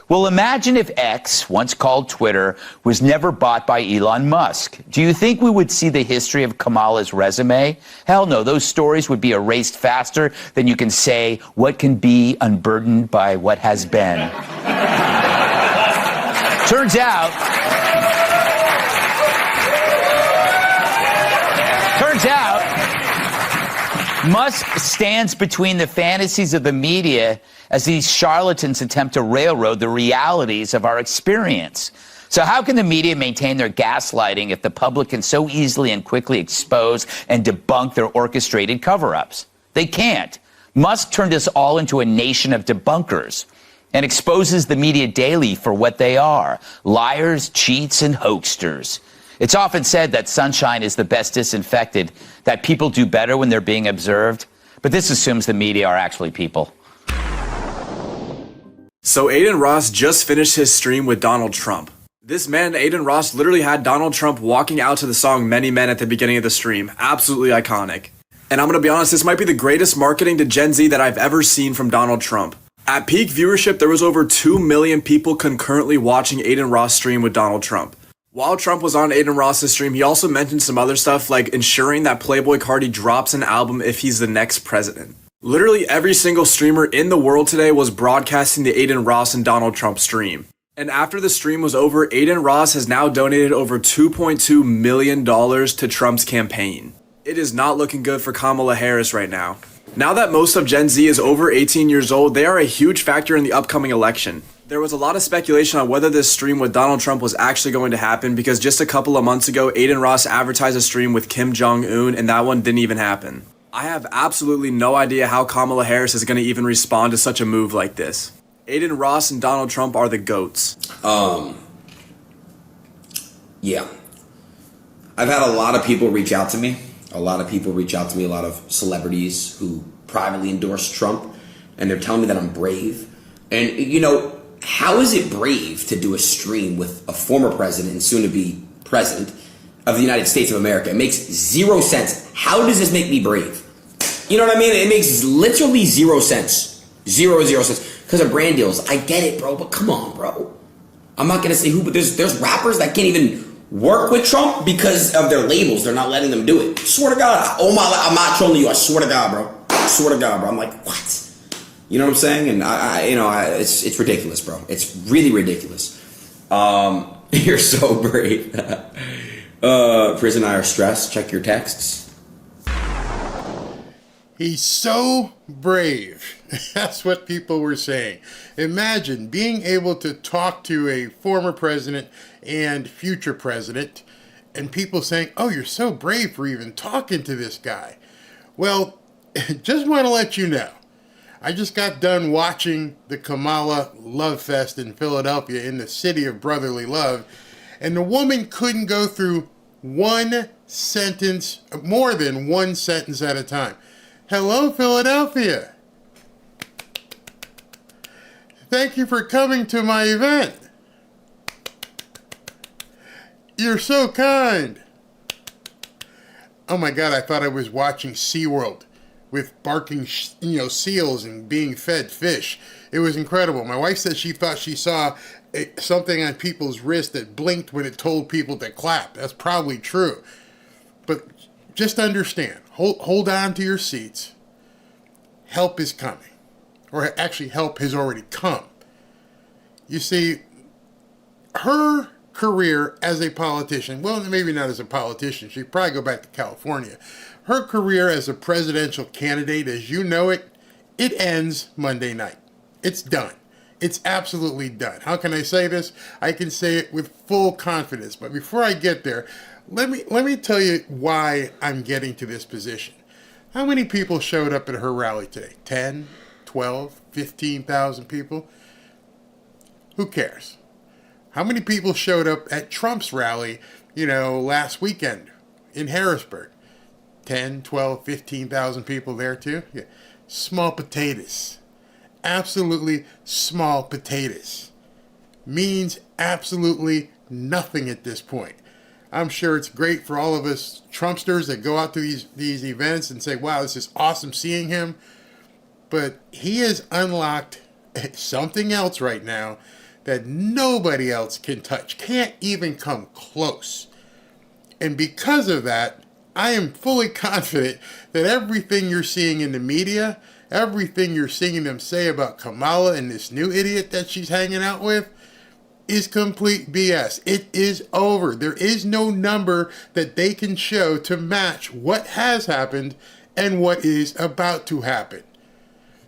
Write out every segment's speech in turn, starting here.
Well, imagine if X, once called Twitter, was never bought by Elon Musk. Do you think we would see the history of Kamala's resume? Hell no, those stories would be erased faster than you can say what can be unburdened by what has been. Turns out, Musk stands between the fantasies of the media as these charlatans attempt to railroad the realities of our experience. So how can the media maintain their gaslighting if the public can so easily and quickly expose and debunk their orchestrated cover-ups? They can't. Musk turned us all into a nation of debunkers and exposes the media daily for what they are: liars, cheats, and hoaxsters. It's often said that sunshine is the best disinfectant, that people do better when they're being observed, but this assumes the media are actually people. So Adin Ross just finished his stream with Donald Trump. This man, Adin Ross, literally had Donald Trump walking out to the song Many Men at the beginning of the stream. Absolutely iconic. And I'm gonna be honest, this might be the greatest marketing to Gen Z that I've ever seen from Donald Trump. At peak viewership, there was over 2 million people concurrently watching Adin Ross stream with Donald Trump. While Trump was on Adin Ross's stream, he also mentioned some other stuff like ensuring that Playboi Carti drops an album if he's the next president. Literally every single streamer in the world today was broadcasting the Adin Ross and Donald Trump stream. And after the stream was over, Adin Ross has now donated over $2.2 million to Trump's campaign. It is not looking good for Kamala Harris right now. Now that most of Gen Z is over 18 years old, they are a huge factor in the upcoming election. There was a lot of speculation on whether this stream with Donald Trump was actually going to happen because just a couple of months ago, Adin Ross advertised a stream with Kim Jong-un and that one didn't even happen. I have absolutely no idea how Kamala Harris is going to even respond to such a move like this. Adin Ross and Donald Trump are the GOATs. Yeah. I've had a lot of people reach out to me. A lot of celebrities who privately endorse Trump, and they're telling me that I'm brave. And, you know, how is it brave to do a stream with a former president and soon-to-be president of the United States of America? It makes zero sense. How does this make me brave? You know what I mean? It makes literally zero sense. Zero sense. Because of brand deals. I get it, bro, but come on, bro. I'm not going to say who, but there's rappers that can't even work with Trump because of their labels. They're not letting them do it. Swear to God. Oh my, I'm not trolling you. I swear to God, bro. I swear to God, bro. I'm like, what? You know what I'm saying? And it's ridiculous, bro. It's really ridiculous. You're so brave. Chris and I are stressed. Check your texts. He's so brave. That's what people were saying. Imagine being able to talk to a former president and future president and people saying, oh, you're so brave for even talking to this guy. Well, just want to let you know, I just got done watching the Kamala Love Fest in Philadelphia in the city of brotherly love, and the woman couldn't go through one sentence, more than one sentence at a time. Hello, Philadelphia. Thank you for coming to my event. You're so kind. Oh my God, I thought I was watching SeaWorld with barking, seals and being fed fish. It was incredible. My wife said she thought she saw something on people's wrist that blinked when it told people to clap. That's probably true. But just understand, hold on to your seats. Help is coming. Or actually, help has already come. You see, her career as a politician, well, maybe not as a politician, she'd probably go back to California. Her career as a presidential candidate, as you know it, it ends Monday night. It's done. It's absolutely done. How can I say this? I can say it with full confidence. But before I get there, let me tell you why I'm getting to this position. How many people showed up at her rally today? 10, 12, 15,000 people? Who cares? How many people showed up at Trump's rally, last weekend in Harrisburg? 10, 12, 15,000 people there too? Yeah. Small potatoes. Absolutely small potatoes. Means absolutely nothing at this point. I'm sure it's great for all of us Trumpsters that go out to these events and say, wow, this is awesome seeing him. But he has unlocked something else right now that nobody else can touch, can't even come close. And because of that, I am fully confident that everything you're seeing in the media, everything you're seeing them say about Kamala and this new idiot that she's hanging out with, is complete BS. It is over. There is no number that they can show to match what has happened and what is about to happen.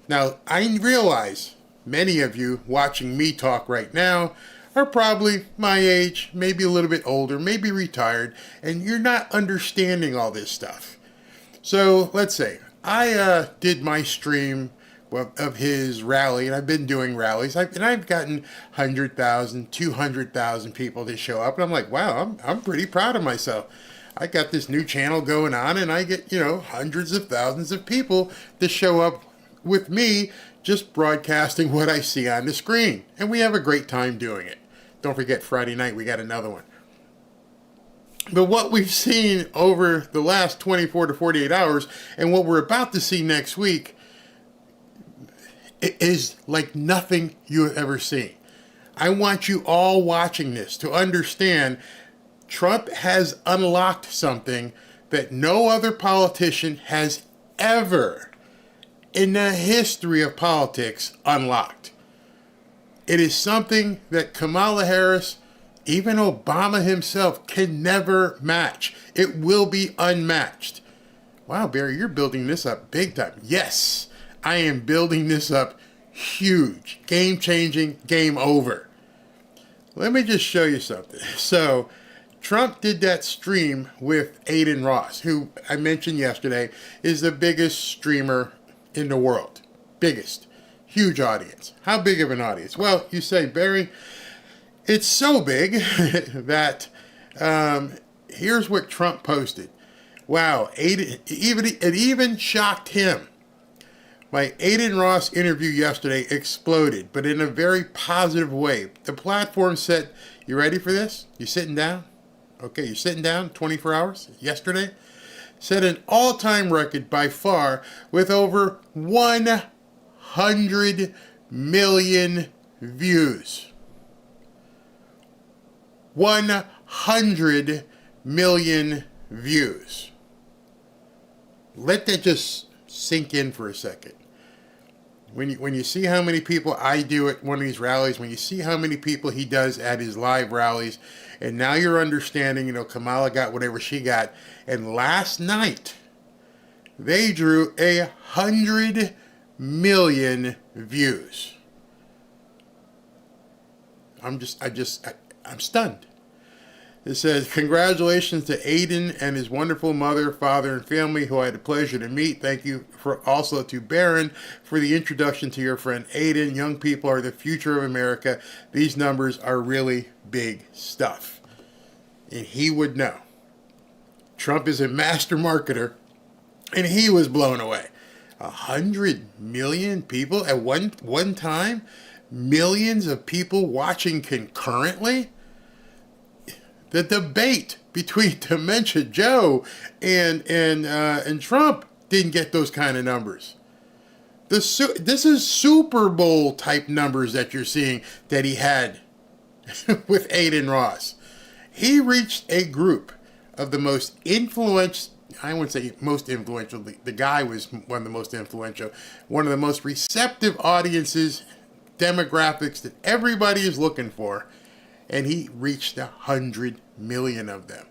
Now, I realize many of you watching me talk right now are probably my age, maybe a little bit older, maybe retired, and you're not understanding all this stuff. So let's say I did my stream of his rally, and I've been doing rallies, and I've gotten 100,000, 200,000 people to show up, and I'm like, wow, I'm pretty proud of myself. I got this new channel going on, and I get, hundreds of thousands of people to show up with me just broadcasting what I see on the screen, and we have a great time doing it. Don't forget, Friday night we got another one. But what we've seen over the last 24 to 48 hours, and what we're about to see next week, it is like nothing you have ever seen. I want you all watching this to understand Trump has unlocked something that no other politician has ever in the history of politics unlocked. It is something that Kamala Harris, even Obama himself, can never match. It will be unmatched. Wow, Barry, you're building this up big time. Yes, I am building this up huge. Game-changing, game over. Let me just show you something. So, Trump did that stream with Adin Ross, who I mentioned yesterday is the biggest streamer in the world. Biggest. Huge audience. How big of an audience? Well, you say, Barry, it's so big that here's what Trump posted. Wow, it even shocked him. My Adin Ross interview yesterday exploded, but in a very positive way. The platform said, you ready for this? You sitting down? Okay, you're sitting down 24 hours? Yesterday? Set an all-time record by far with over 100 million views. 100 million views. Let that just sink in for a second. When you see how many people I do at one of these rallies, when you see how many people he does at his live rallies, and now you're understanding, Kamala got whatever she got. And last night, they drew 100 million views. I'm stunned. It says, congratulations to Adin and his wonderful mother, father, and family who I had the pleasure to meet. Thank you also to Barron for the introduction to your friend Adin. Young people are the future of America. These numbers are really big stuff. And he would know. Trump is a master marketer, and he was blown away. 100 million people at one time? Millions of people watching concurrently? The debate between Dementia Joe and Trump didn't get those kind of numbers. This is Super Bowl type numbers that you're seeing that he had with Adin Ross. He reached a group of the most influential, I wouldn't say most influential, the guy was one of the most influential, one of the most receptive audiences, demographics that everybody is looking for. And he reached 100 million of them.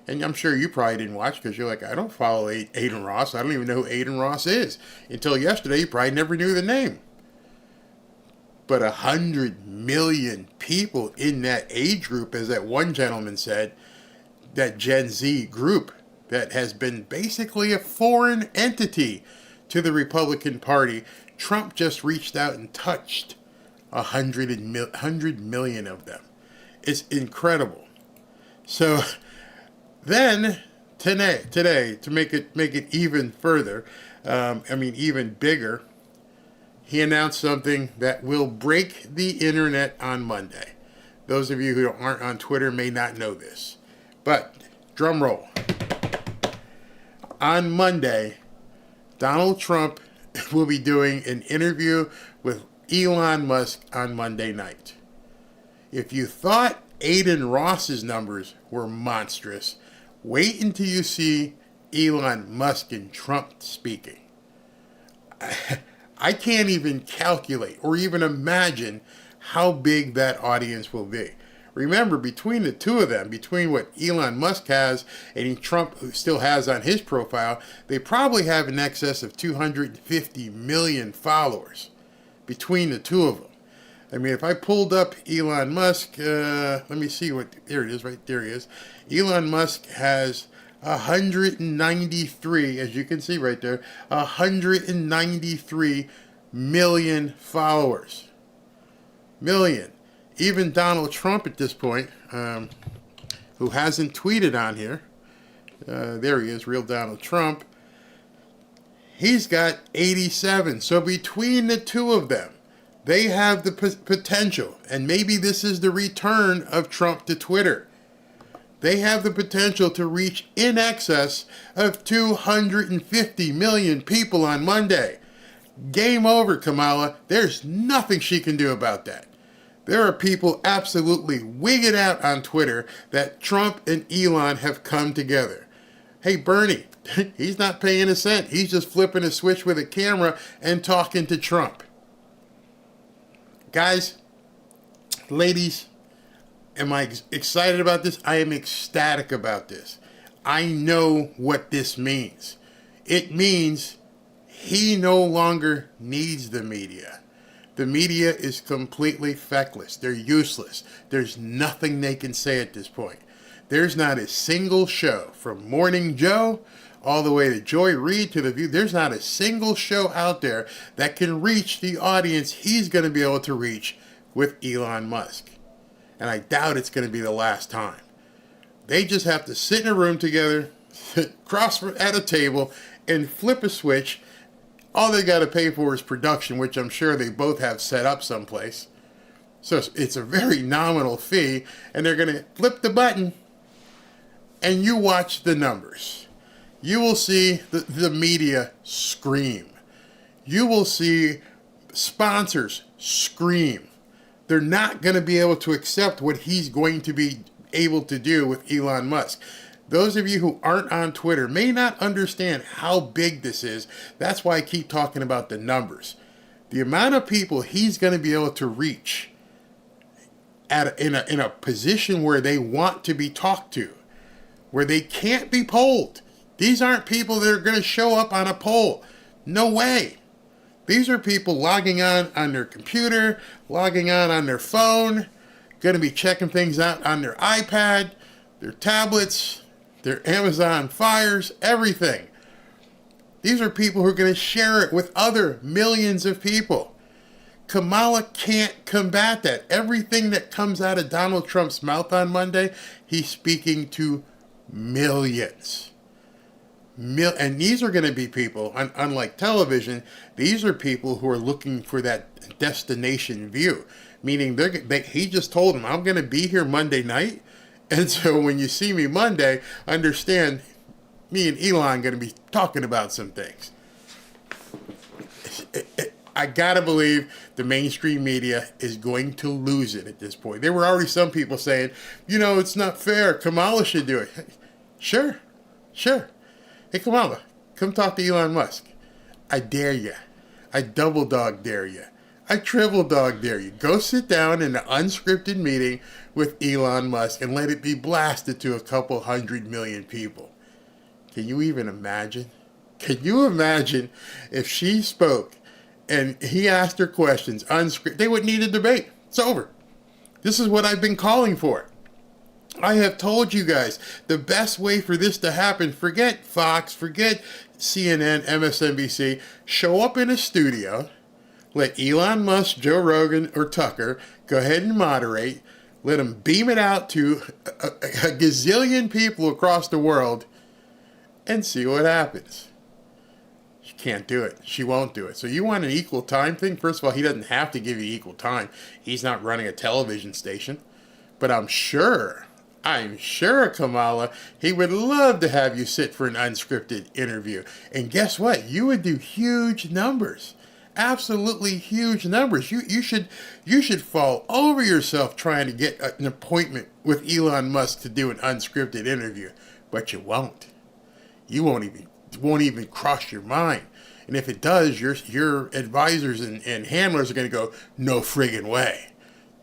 And I'm sure you probably didn't watch because you're like, I don't follow Adin Ross. I don't even know who Adin Ross is. Until yesterday, you probably never knew the name. But 100 million people in that age group, as that one gentleman said, that Gen Z group that has been basically a foreign entity to the Republican Party, Trump just reached out and touched 100 million of them. It's incredible. So then today, to make it even further, even bigger, he announced something that will break the internet on Monday. Those of you who aren't on Twitter may not know this, but drum roll. On Monday, Donald Trump will be doing an interview with Elon Musk on Monday night. If you thought Adin Ross's numbers were monstrous, wait until you see Elon Musk and Trump speaking. I can't even calculate or even imagine how big that audience will be. Remember, between the two of them, between what Elon Musk has and Trump still has on his profile, they probably have in excess of 250 million followers between the two of them. I mean, if I pulled up Elon Musk, let me see what, there it is, right there he is. Elon Musk has 193, as you can see right there, 193 million followers. Million. Even Donald Trump at this point, who hasn't tweeted on here, there he is, real Donald Trump, he's got 87. So between the two of them, they have the potential, and maybe this is the return of Trump to Twitter. They have the potential to reach in excess of 250 million people on Monday. Game over, Kamala. There's nothing she can do about that. There are people absolutely wigging out on Twitter that Trump and Elon have come together. Hey, Bernie, he's not paying a cent. He's just flipping a switch with a camera and talking to Trump. Guys, ladies, am I excited about this? I am ecstatic about this. I know what this means. It means he no longer needs the media. The media is completely feckless. They're useless. There's nothing they can say at this point. There's not a single show, from Morning Joe all the way to Joy Reid to The View. There's not a single show out there that can reach the audience he's going to be able to reach with Elon Musk. And I doubt it's going to be the last time. They just have to sit in a room together, cross at a table, and flip a switch. All they got to pay for is production, which I'm sure they both have set up someplace. So it's a very nominal fee, and they're going to flip the button, and you watch the numbers. You will see the media scream. You will see sponsors scream. They're not going to be able to accept what he's going to be able to do with Elon Musk. Those of you who aren't on Twitter may not understand how big this is. That's why I keep talking about the numbers. The amount of people he's going to be able to reach in a position where they want to be talked to, where they can't be polled. These aren't people that are going to show up on a poll. No way. These are people logging on their computer, logging on their phone, going to be checking things out on their iPad, their tablets, their Amazon Fires, everything. These are people who are going to share it with other millions of people. Kamala can't combat that. Everything that comes out of Donald Trump's mouth on Monday, he's speaking to millions. And these are going to be people, unlike television, these are people who are looking for that destination view. Meaning he just told them, I'm going to be here Monday night. And so when you see me Monday, understand me and Elon going to be talking about some things. I got to believe the mainstream media is going to lose it at this point. There were already some people saying, it's not fair. Kamala should do it. Sure. Hey, Kamala, come talk to Elon Musk. I dare you. I double dog dare you. I triple dog dare you. Go sit down in an unscripted meeting with Elon Musk and let it be blasted to a couple 100 million people. Can you even imagine? Can you imagine if she spoke and he asked her questions unscripted? They wouldn't need a debate. It's over. This is what I've been calling for. I have told you guys the best way for this to happen, forget Fox, forget CNN, MSNBC, show up in a studio, let Elon Musk, Joe Rogan, or Tucker go ahead and moderate, let them beam it out to a gazillion people across the world, and see what happens. She can't do it. She won't do it. So you want an equal time thing? First of all, he doesn't have to give you equal time. He's not running a television station. But I'm sure, Kamala, he would love to have you sit for an unscripted interview. And guess what? You would do huge numbers. absolutely huge numbers. You should fall over yourself trying to get an appointment with Elon Musk to do an unscripted interview, but you won't. You won't even cross your mind. And if it does, your advisors and handlers are going to go, no friggin' way.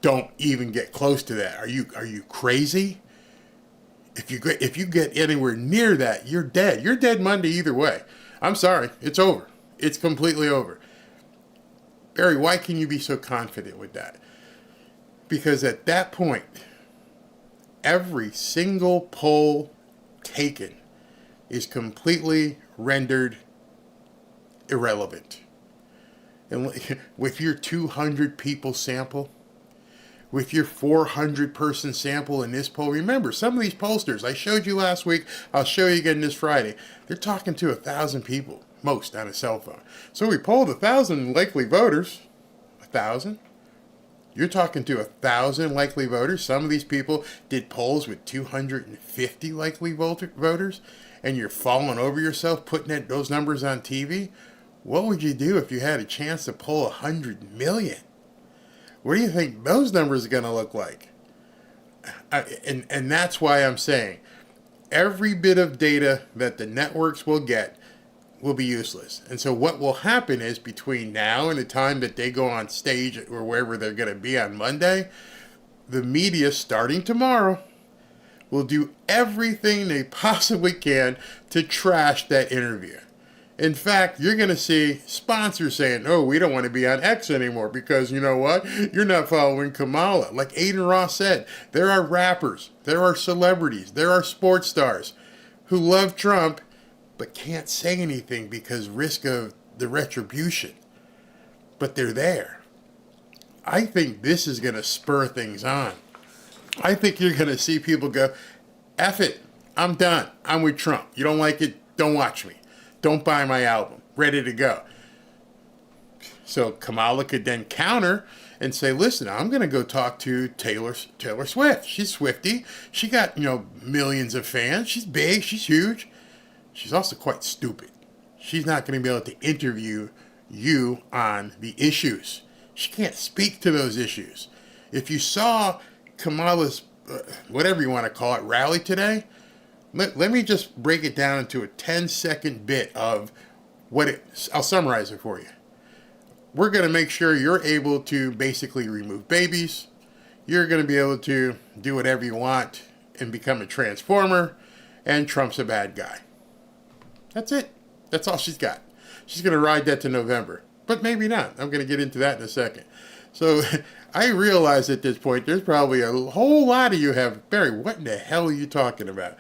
Don't even get close to that. Are you crazy? If you get anywhere near that, you're dead. You're dead Monday either way. I'm sorry. It's over. It's completely over. Barry, why can you be so confident with that? Because at that point, every single poll taken is completely rendered irrelevant. And with your 200 people sample, with your 400 person sample in this poll, remember, some of these pollsters, I showed you last week, I'll show you again this Friday, they're talking to 1,000 people, most on a cell phone. So we polled 1,000 likely voters, 1,000. You're talking to 1,000 likely voters. Some of these people did polls with 250 likely voters, and you're falling over yourself putting those numbers on TV. What would you do if you had a chance to poll 100 million? What do you think those numbers are going to look like? And that's why I'm saying every bit of data that the networks will get will be useless. And so what will happen is between now and the time that they go on stage or wherever they're going to be on Monday, the media starting tomorrow will do everything they possibly can to trash that interview. In fact, you're going to see sponsors saying, oh, we don't want to be on X anymore because you know what? You're not following Kamala. Like Adin Ross said, there are rappers, there are celebrities, there are sports stars who love Trump but can't say anything because risk of the retribution. But they're there. I think this is going to spur things on. I think you're going to see people go, F it, I'm done. I'm with Trump. You don't like it? Don't watch me. Don't buy my album. Ready to go. So Kamala could then counter and say, listen, I'm going to go talk to Taylor Swift. She's Swiftie. She got, millions of fans. She's big. She's huge. She's also quite stupid. She's not going to be able to interview you on the issues. She can't speak to those issues. If you saw Kamala's, whatever you want to call it, rally today, let me just break it down into a 10-second bit of I'll summarize it for you. We're going to make sure you're able to basically remove babies. You're going to be able to do whatever you want and become a transformer, and Trump's a bad guy. That's it. That's all she's got. She's going to ride that to November, but maybe not. I'm going to get into that in a second. So I realize at this point, there's probably a whole lot of you have, Barry, what in the hell are you talking about?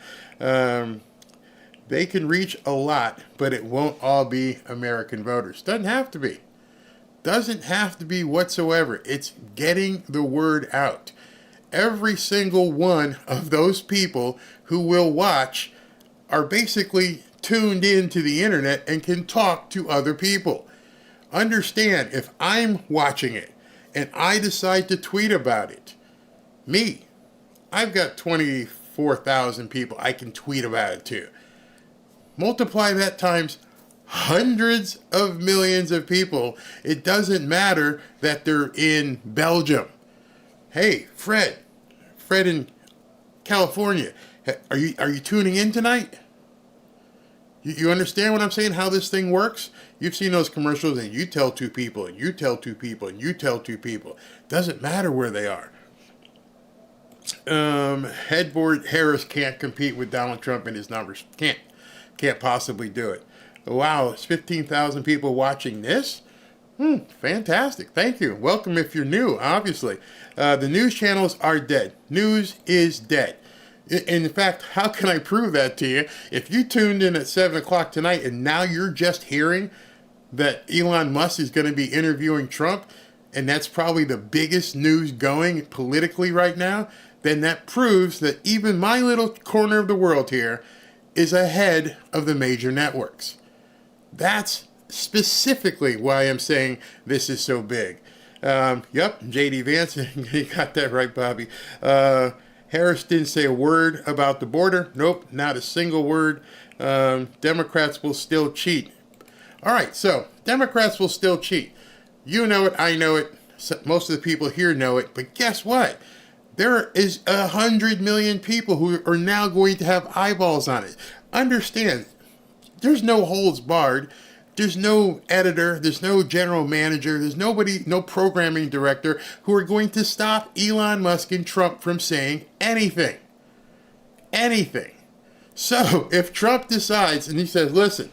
They can reach a lot, but it won't all be American voters. Doesn't have to be. Doesn't have to be whatsoever. It's getting the word out. Every single one of those people who will watch are basically tuned into the internet and can talk to other people. Understand, if I'm watching it and I decide to tweet about it, I've got 24,000 people I can tweet about it to. Multiply that times hundreds of millions of people. It doesn't matter that they're in Belgium. Hey, Fred in California, are you tuning in tonight? You understand what I'm saying, how this thing works? You've seen those commercials and you tell two people and you tell two people and you tell two people. Doesn't matter where they are. Headboard Harris can't compete with Donald Trump in his numbers. Can't possibly do it. Wow, it's 15,000 people watching this? Fantastic. Thank you. Welcome if you're new, obviously. The news channels are dead. News is dead. In fact, how can I prove that to you? If you tuned in at 7 o'clock tonight and now you're just hearing that Elon Musk is going to be interviewing Trump, and that's probably the biggest news going politically right now, then that proves that even my little corner of the world here is ahead of the major networks. That's specifically why I'm saying this is so big. Yep, J.D. Vance, you got that right, Bobby. Harris didn't say a word about the border. Nope, not a single word. Democrats will still cheat. All right, so Democrats will still cheat. You know it, I know it, most of the people here know it, but guess what? There is 100 million people who are now going to have eyeballs on it. Understand, there's no holds barred. There's no editor, there's no general manager, there's nobody, no programming director who are going to stop Elon Musk and Trump from saying anything. Anything. So if Trump decides and he says, listen,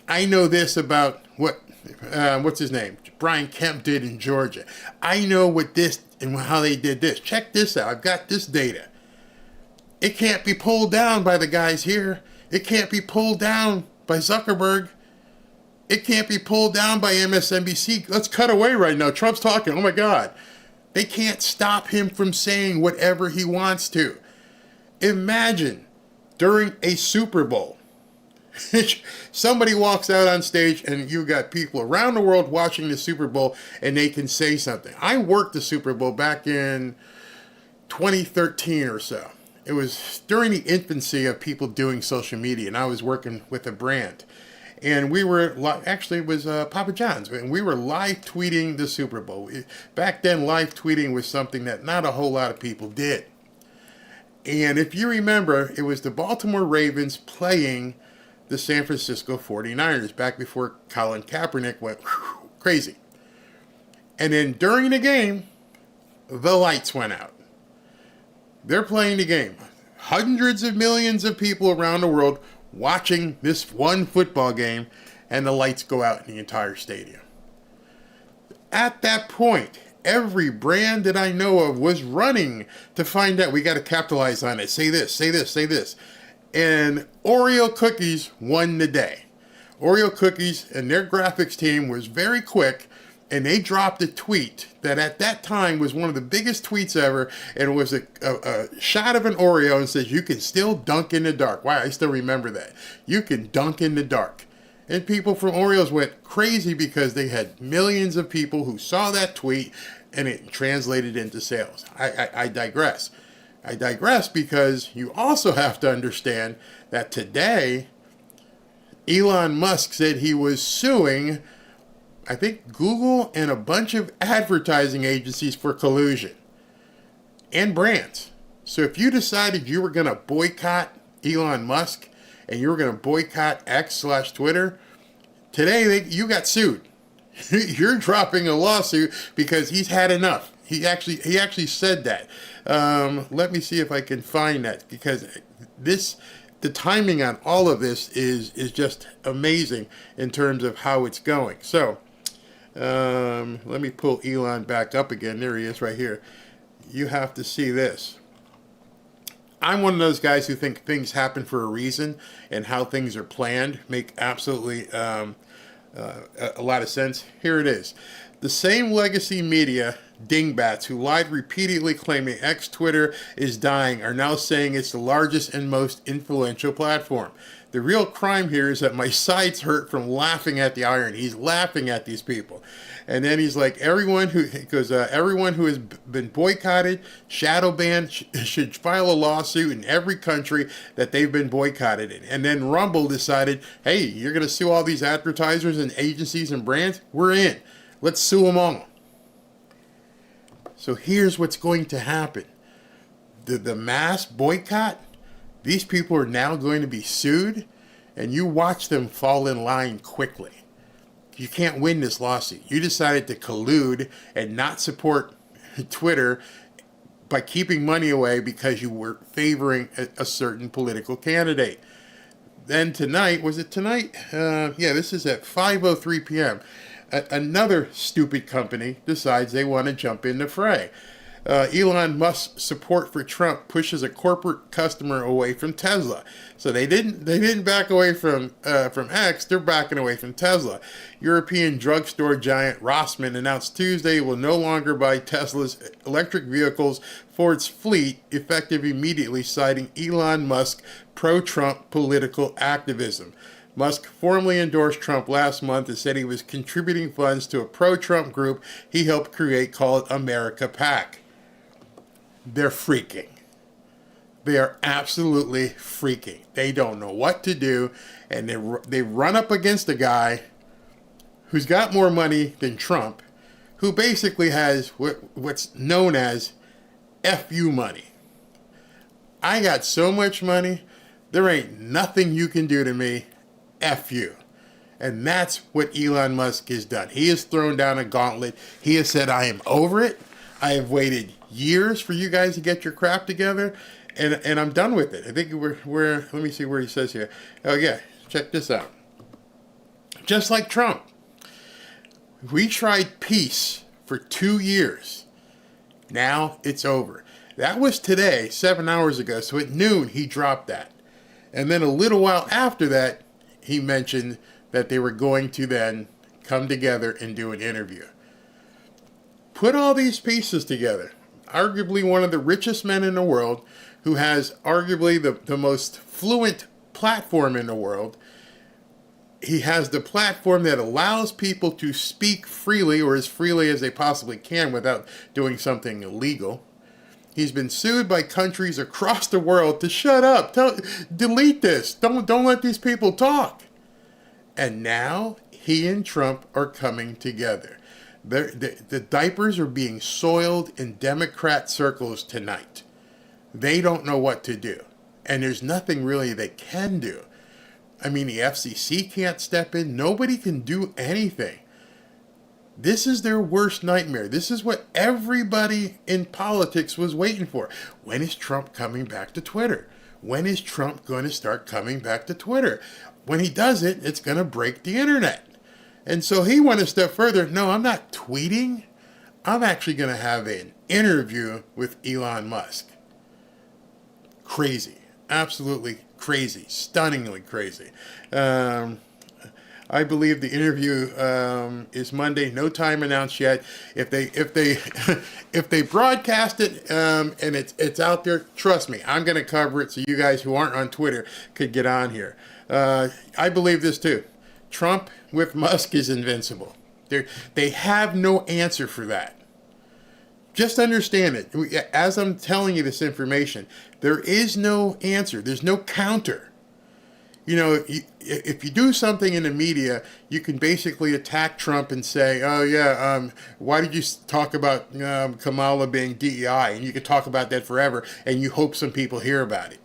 I know this about what's his name? Brian Kemp did in Georgia. I know what this and how they did this. Check this out. I've got this data. It can't be pulled down by the guys here. It can't be pulled down by Zuckerberg. It can't be pulled down by MSNBC. Let's cut away right now. Trump's talking. Oh my God. They can't stop him from saying whatever he wants to. Imagine during a Super Bowl, somebody walks out on stage and you got people around the world watching the Super Bowl and they can say something. I worked the Super Bowl back in 2013 or so. It was during the infancy of people doing social media, and I was working with a brand. And we were, actually it was Papa John's, and we were live tweeting the Super Bowl. Back then, live tweeting was something that not a whole lot of people did. And if you remember, it was the Baltimore Ravens playing the San Francisco 49ers back before Colin Kaepernick went crazy. And then during the game, the lights went out. They're playing the game. Hundreds of millions of people around the world watching this one football game, and the lights go out in the entire stadium. At that point, every brand that I know of was running to find out. We got to capitalize on it. Say this, say this, say this. And Oreo cookies won the day. Oreo cookies and their graphics team was very quick, and they dropped a tweet that at that time was one of the biggest tweets ever, and it was a shot of an Oreo and says, you can still dunk in the dark. Wow, I still remember that. You can dunk in the dark. And people from Oreos went crazy because they had millions of people who saw that tweet, and it translated into sales. I digress. I digress because you also have to understand that today, Elon Musk said he was suing, I think, Google and a bunch of advertising agencies for collusion and brands. So if you decided you were going to boycott Elon Musk and you were going to boycott X/Twitter, today you got sued. You're dropping a lawsuit because he's had enough. He actually said that. Let me see if I can find that, because the timing on all of this is just amazing in terms of how it's going. So let me pull Elon back up again. There he is right here. You have to see this. I'm one of those guys who think things happen for a reason, and how things are planned make absolutely a lot of sense. Here it is. The same legacy media dingbats who lied repeatedly claiming X Twitter is dying are now saying it's the largest and most influential platform. The real crime here is that my sides hurt from laughing at the irony. He's laughing at these people. And then he's like, everyone who has been boycotted, shadow banned, should file a lawsuit in every country that they've been boycotted in. And then Rumble decided, hey, you're going to sue all these advertisers and agencies and brands? We're in. Let's sue them all. So here's what's going to happen. The mass boycott, these people are now going to be sued, and you watch them fall in line quickly. You can't win this lawsuit. You decided to collude and not support Twitter by keeping money away because you were favoring a certain political candidate. Then tonight, was it tonight? This is at 5:03 p.m. Another stupid company decides they want to jump in the fray. Elon Musk's support for Trump pushes a corporate customer away from Tesla. So they didn't back away from X. They're backing away from Tesla. European drugstore giant Rossmann announced Tuesday it will no longer buy Tesla's electric vehicles for its fleet, effective immediately, citing Elon Musk's pro-Trump political activism. Musk formally endorsed Trump last month and said he was contributing funds to a pro-Trump group he helped create called America PAC. They're freaking. They are absolutely freaking. They don't know what to do, and they run up against a guy who's got more money than Trump, who basically has what's known as FU money. I got so much money, there ain't nothing you can do to me, F you. And that's what Elon Musk has done. He has thrown down a gauntlet. He has said, I am over it. I have waited years for you guys to get your crap together, and I'm done with it. I think we're let me see where he says here. Oh yeah, check this out. Just like Trump, we tried peace for 2 years. Now it's over. That was today, 7 hours ago. So at noon, he dropped that. And then a little while after that, he mentioned that they were going to then come together and do an interview. Put all these pieces together. Arguably one of the richest men in the world, who has arguably the most fluent platform in the world. He has the platform that allows people to speak freely, or as freely as they possibly can without doing something illegal. He's been sued by countries across the world to shut up, delete this, don't let these people talk. And now he and Trump are coming together. The diapers are being soiled in Democrat circles tonight. They don't know what to do. And there's nothing really they can do. I mean, the FCC can't step in. Nobody can do anything. This is their worst nightmare. This is what everybody in politics was waiting for. When is Trump coming back to Twitter? When is Trump going to start coming back to Twitter? When he does it, it's going to break the internet. And so he went a step further. No, I'm not tweeting. I'm actually going to have an interview with Elon Musk. Crazy. Absolutely crazy. Stunningly crazy. I believe the interview is Monday. No time announced yet. If they broadcast it and it's out there, trust me, I'm going to cover it so you guys who aren't on Twitter could get on here. I believe this too. Trump with Musk is invincible. They have no answer for that. Just understand it. As I'm telling you this information, there is no answer. There's no counter. You know, if you do something in the media, you can basically attack Trump and say, oh, yeah, why did you talk about Kamala being DEI? And you can talk about that forever, and you hope some people hear about it.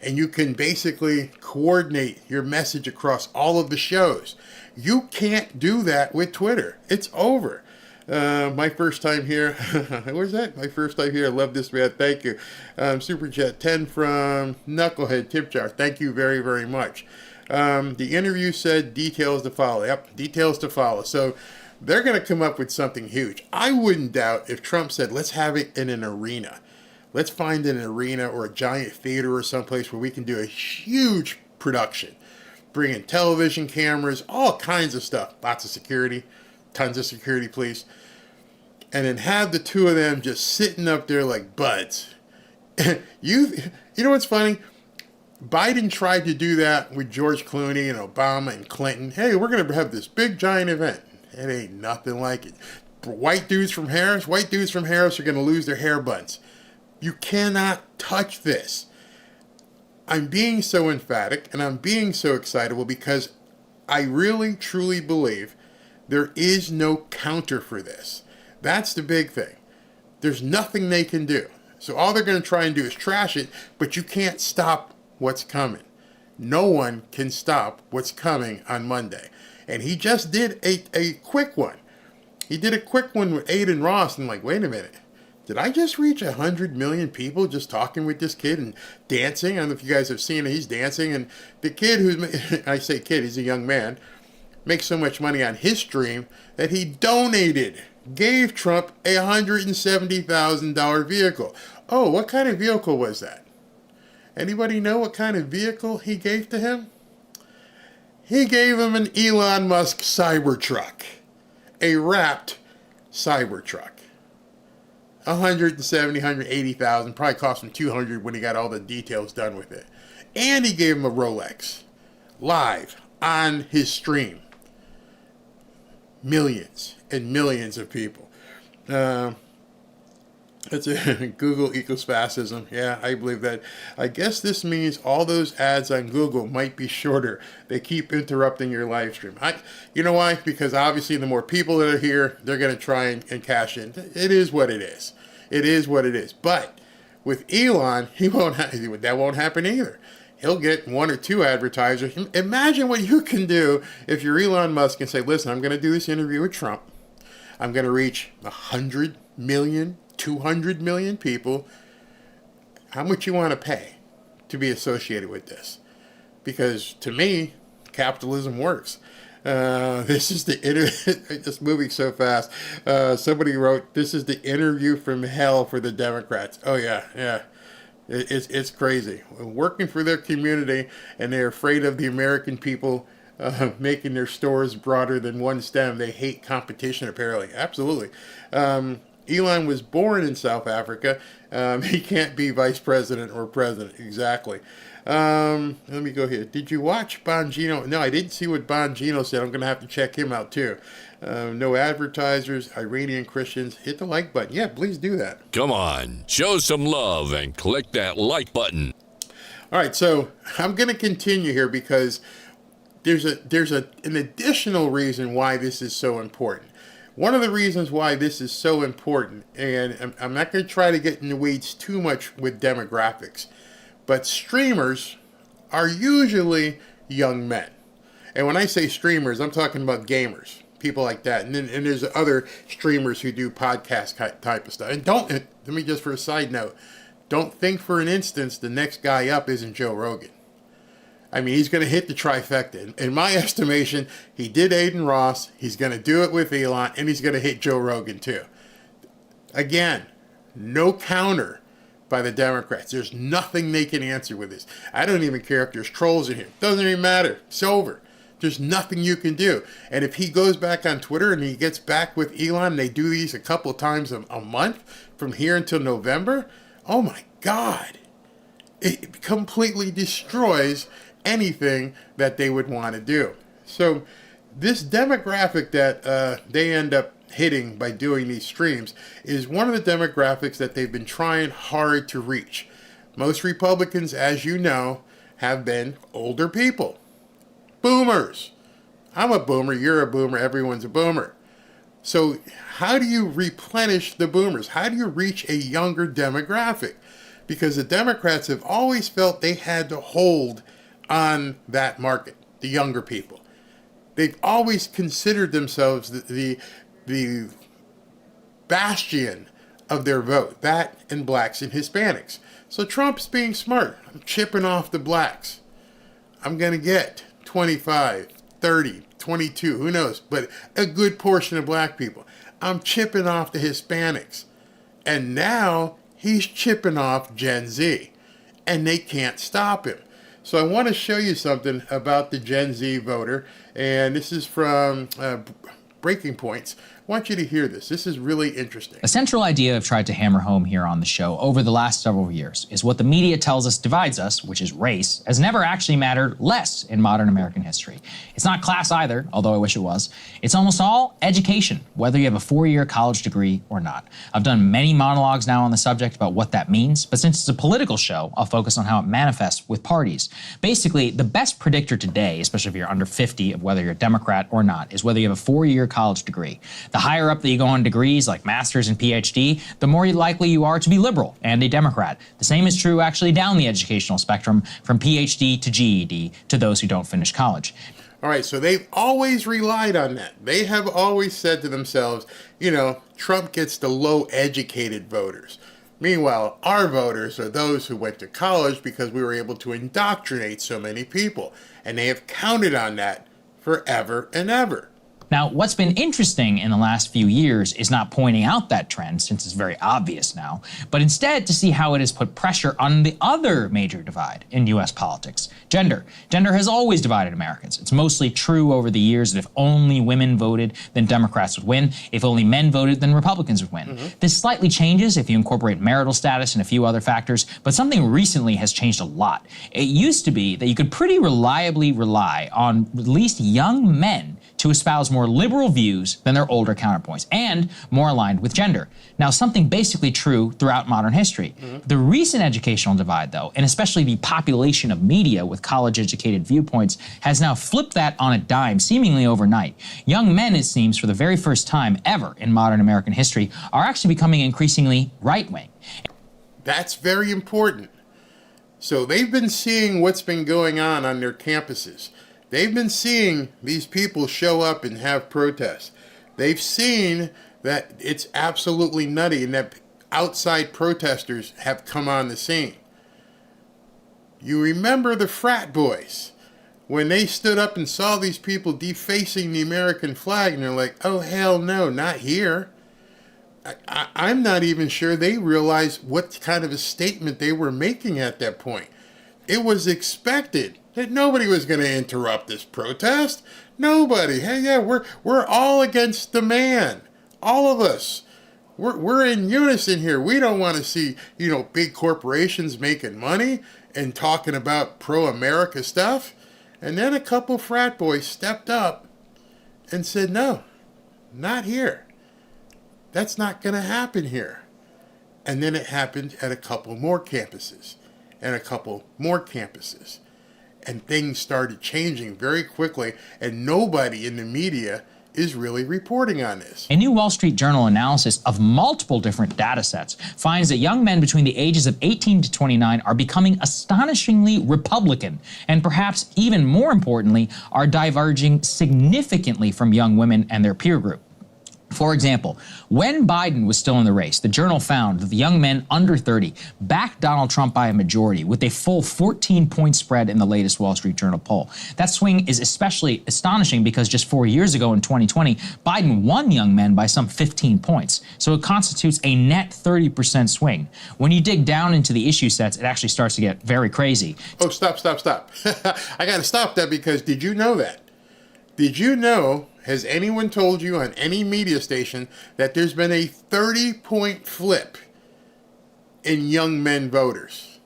And you can basically coordinate your message across all of the shows. You can't do that with Twitter. It's over. My first time here. Where's that? My first time here. I love this, man. Thank you. Super Chat 10 from Knucklehead Tip Jar. Thank you very, very much. The interview said details to follow. Yep, details to follow. So they're going to come up with something huge. I wouldn't doubt if Trump said, let's have it in an arena. Let's find an arena or a giant theater or someplace where we can do a huge production. Bring in television cameras, all kinds of stuff. Lots of security. Tons of security, please. And then have the two of them just sitting up there like buds. You know what's funny? Biden tried to do that with George Clooney and Obama and Clinton. Hey, we're going to have this big giant event. It ain't nothing like it. White dudes from Harris are going to lose their hair buns. You cannot touch this. I'm being so emphatic and I'm being so excitable because I really, truly believe there is no counter for this. That's the big thing. There's nothing they can do. So all they're going to try and do is trash it, but you can't stop what's coming. No one can stop what's coming on Monday. And he just did a quick one. He did a quick one with Adin Ross, and I'm like, wait a minute. Did I just reach 100 million people just talking with this kid and dancing? I don't know if you guys have seen it. He's dancing. And the kid I say kid, he's a young man, makes so much money on his stream that he gave Trump a $170,000 vehicle. Oh, what kind of vehicle was that? Anybody know what kind of vehicle he gave to him? He gave him an Elon Musk Cybertruck. A wrapped Cybertruck. 180,000, probably cost him 200 when he got all the details done with it. And he gave him a Rolex. Live on his stream. Millions and millions of people. That's a Google equals fascism. Yeah, I believe that. I guess this means all those ads on Google might be shorter. They keep interrupting your live stream. You know why? Because obviously the more people that are here, they're going to try and cash in. It is what it is. It is what it is. But with Elon, that won't happen either. He'll get 1 or 2 advertisers. Imagine what you can do if you're Elon Musk and say, listen, I'm going to do this interview with Trump. I'm going to reach 100 million, 200 million people. How much you want to pay to be associated with this? Because to me, capitalism works. This is the this movie's so fast. Somebody wrote, "This is the interview from hell for the Democrats." Oh yeah. It's crazy. Working for their community, and they're afraid of the American people making their stores broader than one stem. They hate competition, apparently. Absolutely. Elon was born in South Africa. He can't be vice president or president. Exactly. Let me go here. Did you watch Bongino? No, I didn't see what Bongino said. I'm going to have to check him out too. No advertisers, Iranian Christians. Hit the like button. Yeah, please do that. Come on, show some love and click that like button. All right, so I'm going to continue here because there's an additional reason why this is so important. One of the reasons why this is so important, and I'm not going to try to get in the weeds too much with demographics, but streamers are usually young men. And when I say streamers, I'm talking about gamers, people like that. And there's other streamers who do podcast type of stuff. And let me just for a side note, don't think for an instance the next guy up isn't Joe Rogan. I mean, he's going to hit the trifecta. In my estimation, he did Adin Ross, he's going to do it with Elon, and he's going to hit Joe Rogan too. Again, no counter by the Democrats. There's nothing they can answer with this. I don't even care if there's trolls in here. Doesn't even matter. It's over. There's nothing you can do. And if he goes back on Twitter and he gets back with Elon, they do these a couple times a month from here until November, oh my God. It completely destroys anything that they would want to do. So this demographic that they end up hitting by doing these streams is one of the demographics that they've been trying hard to reach. Most Republicans, as you know, have been older people. Boomers. I'm a boomer, you're a boomer, everyone's a boomer. So how do you replenish the boomers? How do you reach a younger demographic? Because the Democrats have always felt they had to hold on that market, the younger people. They've always considered themselves the bastion of their vote, that and blacks and Hispanics. So Trump's being smart. I'm chipping off the blacks. I'm going to get 25, 30, 22, who knows, but a good portion of black people. I'm chipping off the Hispanics. And now he's chipping off Gen Z. And they can't stop him. So I want to show you something about the Gen Z voter. And this is from Breaking Points. I want you to hear this. This is really interesting. A central idea I've tried to hammer home here on the show over the last several years is what the media tells us divides us, which is race, has never actually mattered less in modern American history. It's not class either, although I wish it was. It's almost all education, whether you have a 4-year college degree or not. I've done many monologues now on the subject about what that means, but since it's a political show, I'll focus on how it manifests with parties. Basically, the best predictor today, especially if you're under 50, of whether you're a Democrat or not, is whether you have a 4-year college degree. The higher up that you go on degrees, like master's and PhD, the more likely you are to be liberal and a Democrat. The same is true actually down the educational spectrum, from PhD to GED, to those who don't finish college. All right, so they've always relied on that. They have always said to themselves, you know, Trump gets the low-educated voters. Meanwhile, our voters are those who went to college because we were able to indoctrinate so many people. And they have counted on that forever and ever. Now, what's been interesting in the last few years is not pointing out that trend, since it's very obvious now, but instead to see how it has put pressure on the other major divide in U.S. politics, gender. Gender has always divided Americans. It's mostly true over the years that if only women voted, then Democrats would win. If only men voted, then Republicans would win. This slightly changes if you incorporate marital status and a few other factors, but something recently has changed a lot. It used to be that you could pretty reliably rely on at least young men to espouse more liberal views than their older counterpoints and more aligned with gender. Now, something basically true throughout modern history. The recent educational divide, though, and especially the population of media with college-educated viewpoints, has now flipped that on a dime, seemingly overnight. Young men, it seems, for the very first time ever in modern American history, are actually becoming increasingly right-wing. That's very important. So they've been seeing what's been going on their campuses. They've been seeing these people show up and have protests. They've seen that it's absolutely nutty and that outside protesters have come on the scene. You remember the frat boys when they stood up and saw these people defacing the American flag, and they're like, oh, hell no, not here. I'm not even sure they realized what kind of a statement they were making at that point. It was expected that nobody was going to interrupt this protest. Nobody. Hey, yeah, we're all against the man. All of us. We're in unison here. We don't want to see, big corporations making money and talking about pro-America stuff. And then a couple frat boys stepped up and said, no, not here. That's not going to happen here. And then it happened at a couple more campuses and a couple more campuses. And things started changing very quickly, and nobody in the media is really reporting on this. A new Wall Street Journal analysis of multiple different data sets finds that young men between the ages of 18 to 29 are becoming astonishingly Republican, and perhaps even more importantly, are diverging significantly from young women and their peer group. For example, when Biden was still in the race, the Journal found that the young men under 30 backed Donald Trump by a majority with a full 14-point spread in the latest Wall Street Journal poll. That swing is especially astonishing because just 4 years ago in 2020, Biden won young men by some 15 points. So it constitutes a net 30% swing. When you dig down into the issue sets, it actually starts to get very crazy. Oh, stop. I got to stop that because did you know that? Did you know, has anyone told you on any media station that there's been a 30-point flip in young men voters?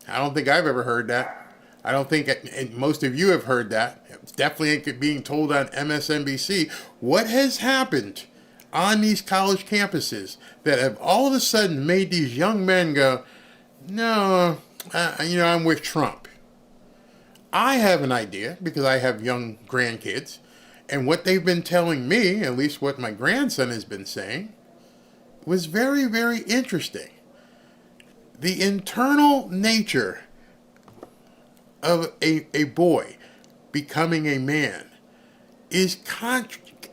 I don't think I've ever heard that. I don't think most of you have heard that. It's definitely being told on MSNBC. What has happened on these college campuses that have all of a sudden made these young men go, no, I'm with Trump? I have an idea because I have young grandkids, and what they've been telling me, at least what my grandson has been saying, was very, very interesting. The internal nature of a boy becoming a man is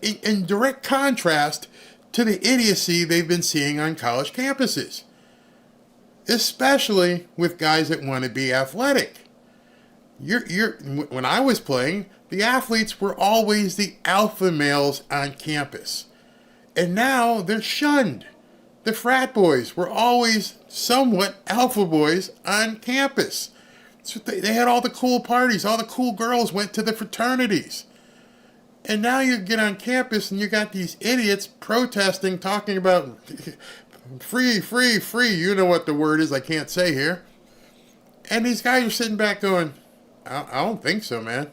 in direct contrast to the idiocy they've been seeing on college campuses, especially with guys that want to be athletic. When I was playing, the athletes were always the alpha males on campus. And now they're shunned. The frat boys were always somewhat alpha boys on campus. So they had all the cool parties. All the cool girls went to the fraternities. And now you get on campus and you got these idiots protesting, talking about free, free, free. You know what the word is I can't say here. And these guys are sitting back going, I don't think so, man.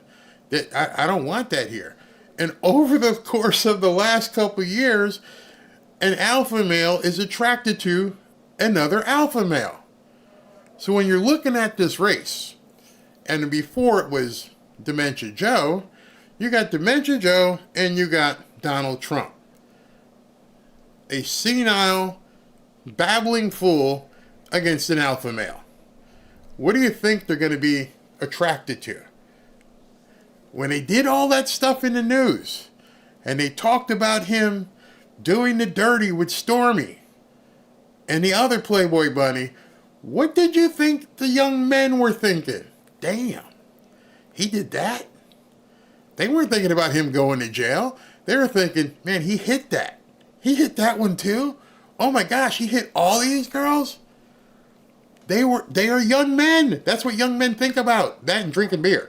I don't want that here. And over the course of the last couple of years, an alpha male is attracted to another alpha male. So when you're looking at this race, and before it was Dementia Joe, you got Dementia Joe and you got Donald Trump. A senile, babbling fool against an alpha male. What do you think they're going to be attracted to? When they did all that stuff in the news and they talked about him doing the dirty with Stormy and the other Playboy bunny, what did you think the young men were thinking? Damn, he did that? They weren't thinking about him going to jail. They were thinking, man, he hit that. He hit that one too? Oh my gosh, he hit all these girls? They are young men. That's what young men think about. That and drinking beer.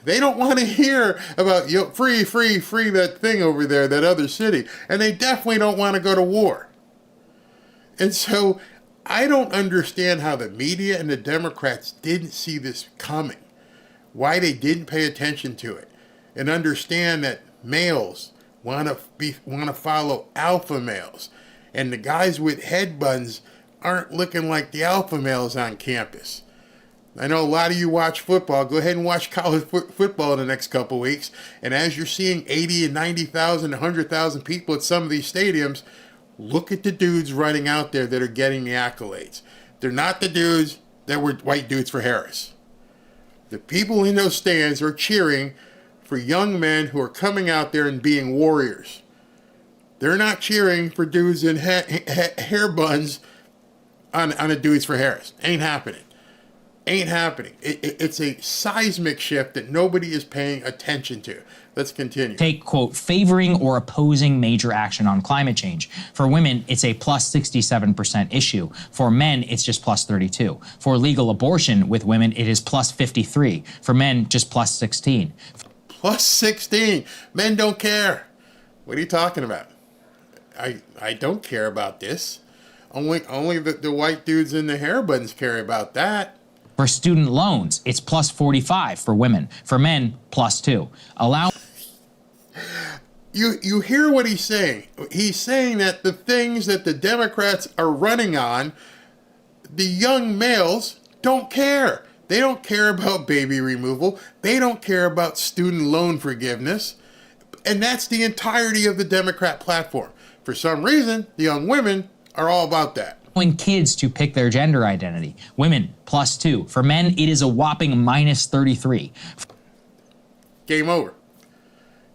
They don't want to hear about free, free, free that thing over there, that other city. And they definitely don't want to go to war. And so I don't understand how the media and the Democrats didn't see this coming. Why they didn't pay attention to it. and understand that males want to follow alpha males, and the guys with head buns aren't looking like the alpha males on campus. I know a lot of you watch football. Go ahead and watch college football in the next couple weeks. And as you're seeing 80 and 90,000, 100,000 people at some of these stadiums, look at the dudes running out there that are getting the accolades. They're not the dudes that were white dudes for Harris. The people in those stands are cheering for young men who are coming out there and being warriors. They're not cheering for dudes in hair buns on a dudes for Harris. Ain't happening. Ain't happening. It's a seismic shift that nobody is paying attention to. Let's continue. Take, quote, favoring or opposing major action on climate change. For women, it's a plus 67% issue. For men, it's just plus 32. For legal abortion with women, it is plus 53. For men, just plus 16. Plus 16. Men don't care. What are you talking about? I don't care about this. Only the white dudes in the hair buttons care about that. For student loans, it's plus 45 for women. For men, plus 2. You hear what he's saying. He's saying that the things that the Democrats are running on, the young males don't care. They don't care about baby removal. They don't care about student loan forgiveness. And that's the entirety of the Democrat platform. For some reason, the young women are all about that. Allowing kids to pick their gender identity. Women, plus 2. For men, it is a whopping minus 33. Game over.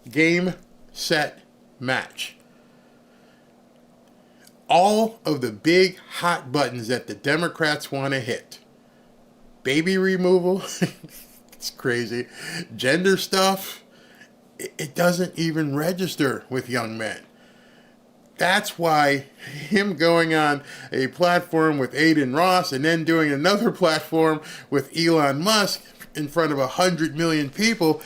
Game, set, match. All of the big hot buttons that the Democrats want to hit. Baby removal, it's crazy. Gender stuff, it doesn't even register with young men. That's why him going on a platform with Adin Ross and then doing another platform with Elon Musk in front of 100 million people,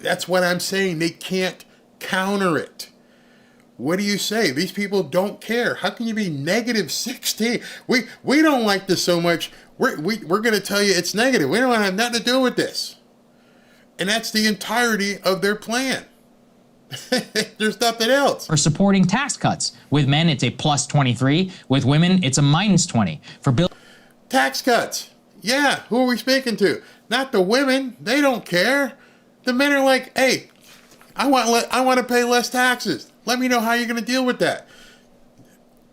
that's what I'm saying. They can't counter it. What do you say? These people don't care. How can you be negative 16? We don't like this so much. We're going to tell you it's negative. We don't want to have nothing to do with this. And that's the entirety of their plan. There's nothing else. For supporting tax cuts. With men, it's a plus 23. With women, it's a minus 20. For tax cuts. Yeah, who are we speaking to? Not the women. They don't care. The men are like, hey, I want to pay less taxes. Let me know how you're going to deal with that.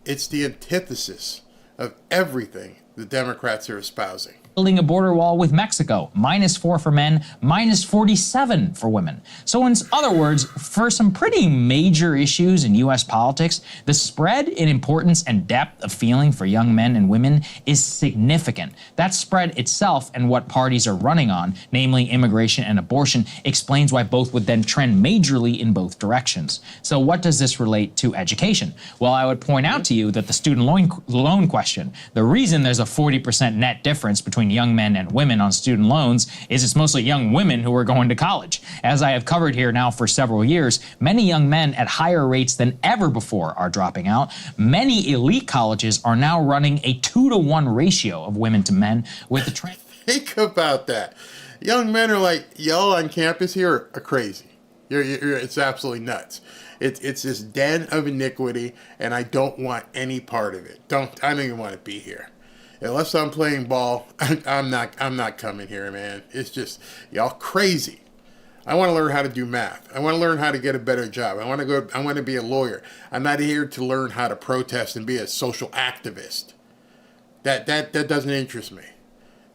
It's the antithesis of everything the Democrats are espousing. Building a border wall with Mexico, minus 4 for men, minus 47 for women. So in other words, for some pretty major issues in US politics, the spread in importance and depth of feeling for young men and women is significant. That spread itself and what parties are running on, namely immigration and abortion, explains why both would then trend majorly in both directions. So what does this relate to education? Well, I would point out to you that the student loan question, the reason there's a 40% net difference between young men and women on student loans is it's mostly young women who are going to college. As I have covered here now for several years, many young men at higher rates than ever before are dropping out. Many elite colleges are now running a 2-to-1 ratio of women to men with the trend. Think about that. Young men are like, y'all on campus here are crazy. It's absolutely nuts. It's this den of iniquity, and I don't want any part of it. I don't even want to be here. Unless I'm playing ball, I'm not coming here, man. It's just y'all crazy. I want to learn how to do math. I want to learn how to get a better job. I want to be a lawyer. I'm not here to learn how to protest and be a social activist. That doesn't interest me.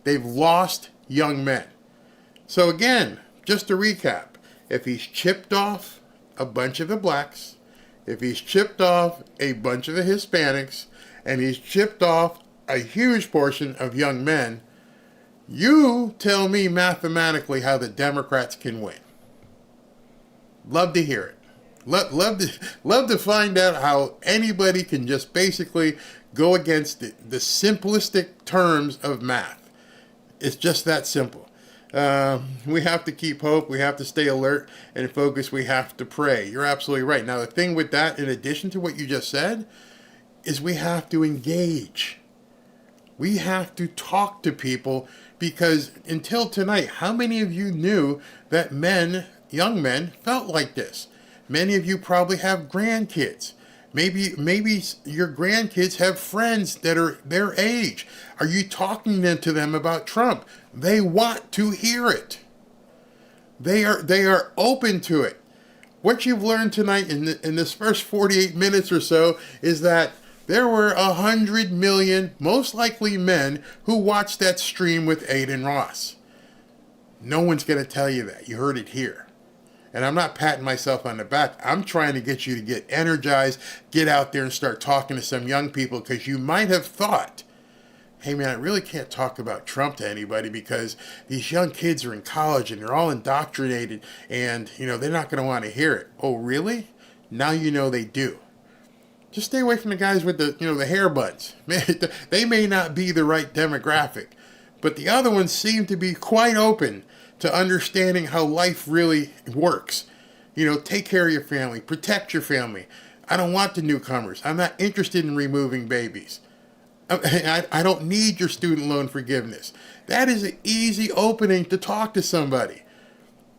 They've lost young men. So again, just to recap, if he's chipped off a bunch of the blacks, if he's chipped off a bunch of the Hispanics, and he's chipped off a huge portion of young men, you tell me mathematically how the Democrats can win. Love to hear it. Love to find out how anybody can just basically go against the simplistic terms of math. It's just that simple. We have to keep hope. We have to stay alert and focus. We have to pray. You're absolutely right. Now, the thing with that, in addition to what you just said, is we have to engage. We have to talk to people, because until tonight, how many of you knew that men young men felt like this. Many of you probably have grandkids. Maybe your grandkids have friends that are their age. Are you talking to them about Trump? They want to hear it. They are open to it. What you've learned tonight in this first 48 minutes or so is that there were 100 million, most likely men, who watched that stream with Adin Ross. No one's going to tell you that. You heard it here. And I'm not patting myself on the back. I'm trying to get you to get energized, get out there and start talking to some young people, because you might have thought, hey man, I really can't talk about Trump to anybody because these young kids are in college and they're all indoctrinated and, they're not going to want to hear it. Oh, really? Now you know they do. Just stay away from the guys with the hair buns. They may not be the right demographic, but the other ones seem to be quite open to understanding how life really works. Take care of your family, protect your family. I don't want the newcomers. I'm not interested in removing babies. I don't need your student loan forgiveness. That is an easy opening to talk to somebody.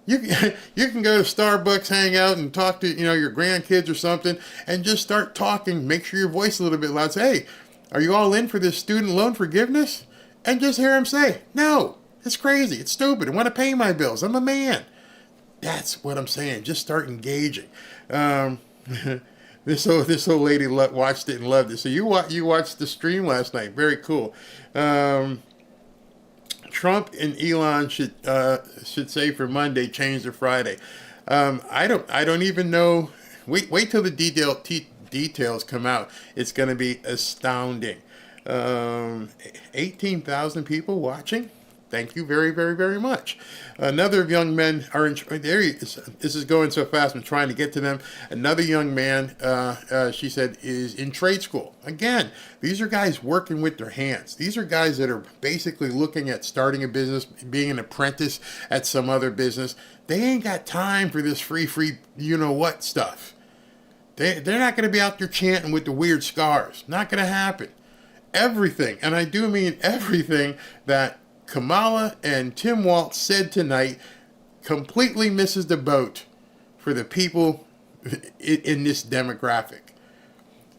You can go to Starbucks, hang out, and talk to your grandkids or something, and just start talking. Make sure your voice is a little bit loud. Say, hey, are you all in for this student loan forgiveness? And just hear them say, no, it's crazy, it's stupid. I want to pay my bills. I'm a man. That's what I'm saying. Just start engaging. This old lady watched it and loved it. So you watched the stream last night. Very cool. Trump and Elon should say for Monday, change to Friday. I don't even know. Wait till the details come out. It's going to be astounding. 18,000 people watching. Thank you very, very, very much. Another of young men are in. This is going so fast. I'm trying to get to them. Another young man, she said, is in trade school. Again, these are guys working with their hands. These are guys that are basically looking at starting a business, being an apprentice at some other business. They ain't got time for this free, you-know-what stuff. They're not going to be out there chanting with the weird scars. Not going to happen. Everything, and I do mean everything, that Kamala and Tim Walz said tonight completely misses the boat for the people in this demographic.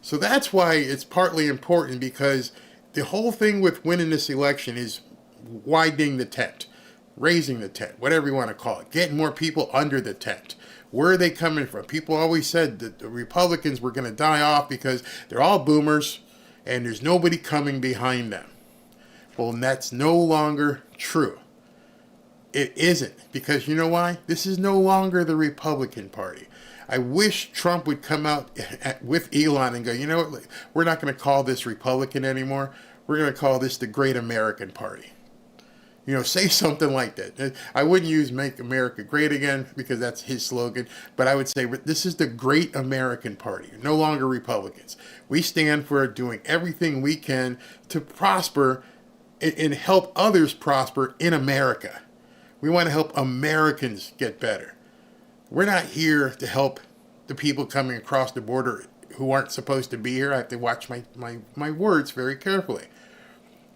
So that's why it's partly important, because the whole thing with winning this election is widening the tent, raising the tent, whatever you want to call it, getting more people under the tent. Where are they coming from? People always said that the Republicans were going to die off because they're all boomers and there's nobody coming behind them. Well, that's no longer true. It isn't, because you know why? This is no longer the Republican Party. I wish Trump would come out with Elon and go, you know what, we're not going to call this Republican anymore. We're going to call this the Great American Party. Say something like that. I wouldn't use Make America Great Again because that's his slogan, but I would say this is the Great American Party, no longer Republicans. We stand for doing everything we can to prosper and help others prosper in America. We want to help Americans get better. We're not here to help the people coming across the border who aren't supposed to be here. I have to watch my words very carefully.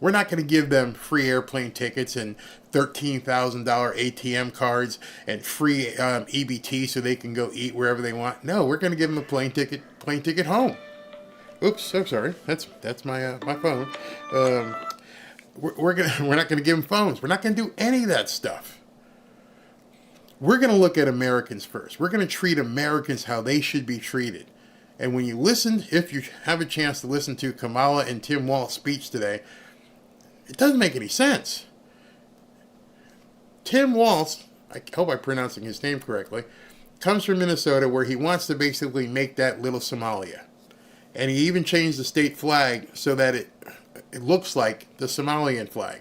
We're not going to give them free airplane tickets and $13,000 ATM cards and free EBT so they can go eat wherever they want. No, we're going to give them a plane ticket home. Oops, I'm sorry. That's my phone. We're not going to give them phones. We're not going to do any of that stuff. We're going to look at Americans first. We're going to treat Americans how they should be treated. And when you listen, if you have a chance to listen to Kamala and Tim Walz's speech today, it doesn't make any sense. Tim Walz, I hope I'm pronouncing his name correctly, comes from Minnesota, where he wants to basically make that little Somalia. And he even changed the state flag so that it looks like the Somalian flag.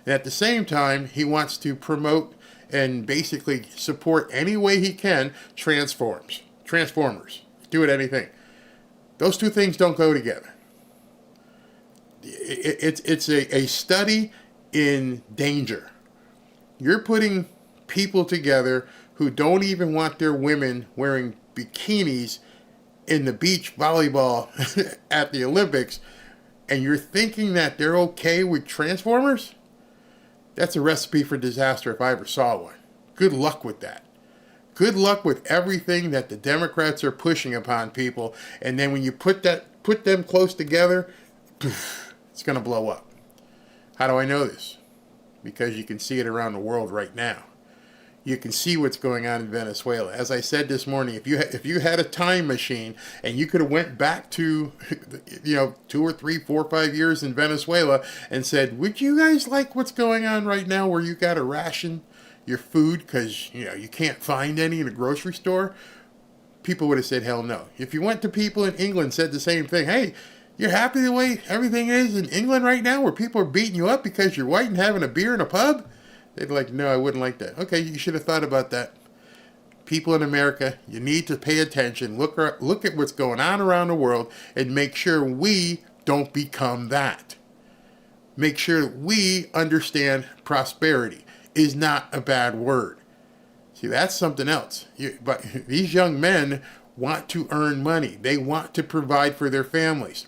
And at the same time, he wants to promote and basically support any way he can Transformers. Do it anything. Those two things don't go together. It's a study in danger. You're putting people together who don't even want their women wearing bikinis in the beach volleyball at the Olympics, and you're thinking that they're okay with Transformers? That's a recipe for disaster if I ever saw one. Good luck with that. good luck with everything that the Democrats are pushing upon people. And then when you put them close together, poof, it's going to blow up. How do I know this? Because you can see it around the world right now. You can see what's going on in Venezuela. As I said this morning, if you had a time machine and you could have went back to, 2 or 3, 4, 5 years in Venezuela and said, would you guys like what's going on right now where you got to ration your food because, you can't find any in a grocery store? People would have said, hell no. If you went to people in England and said the same thing, hey, you're happy the way everything is in England right now where people are beating you up because you're white and having a beer in a pub? They'd be like, no, I wouldn't like that. Okay, you should have thought about that. People in America, you need to pay attention, look at what's going on around the world, and make sure we don't become that. Make sure we understand prosperity is not a bad word. See, that's something else. But these young men want to earn money. They want to provide for their families.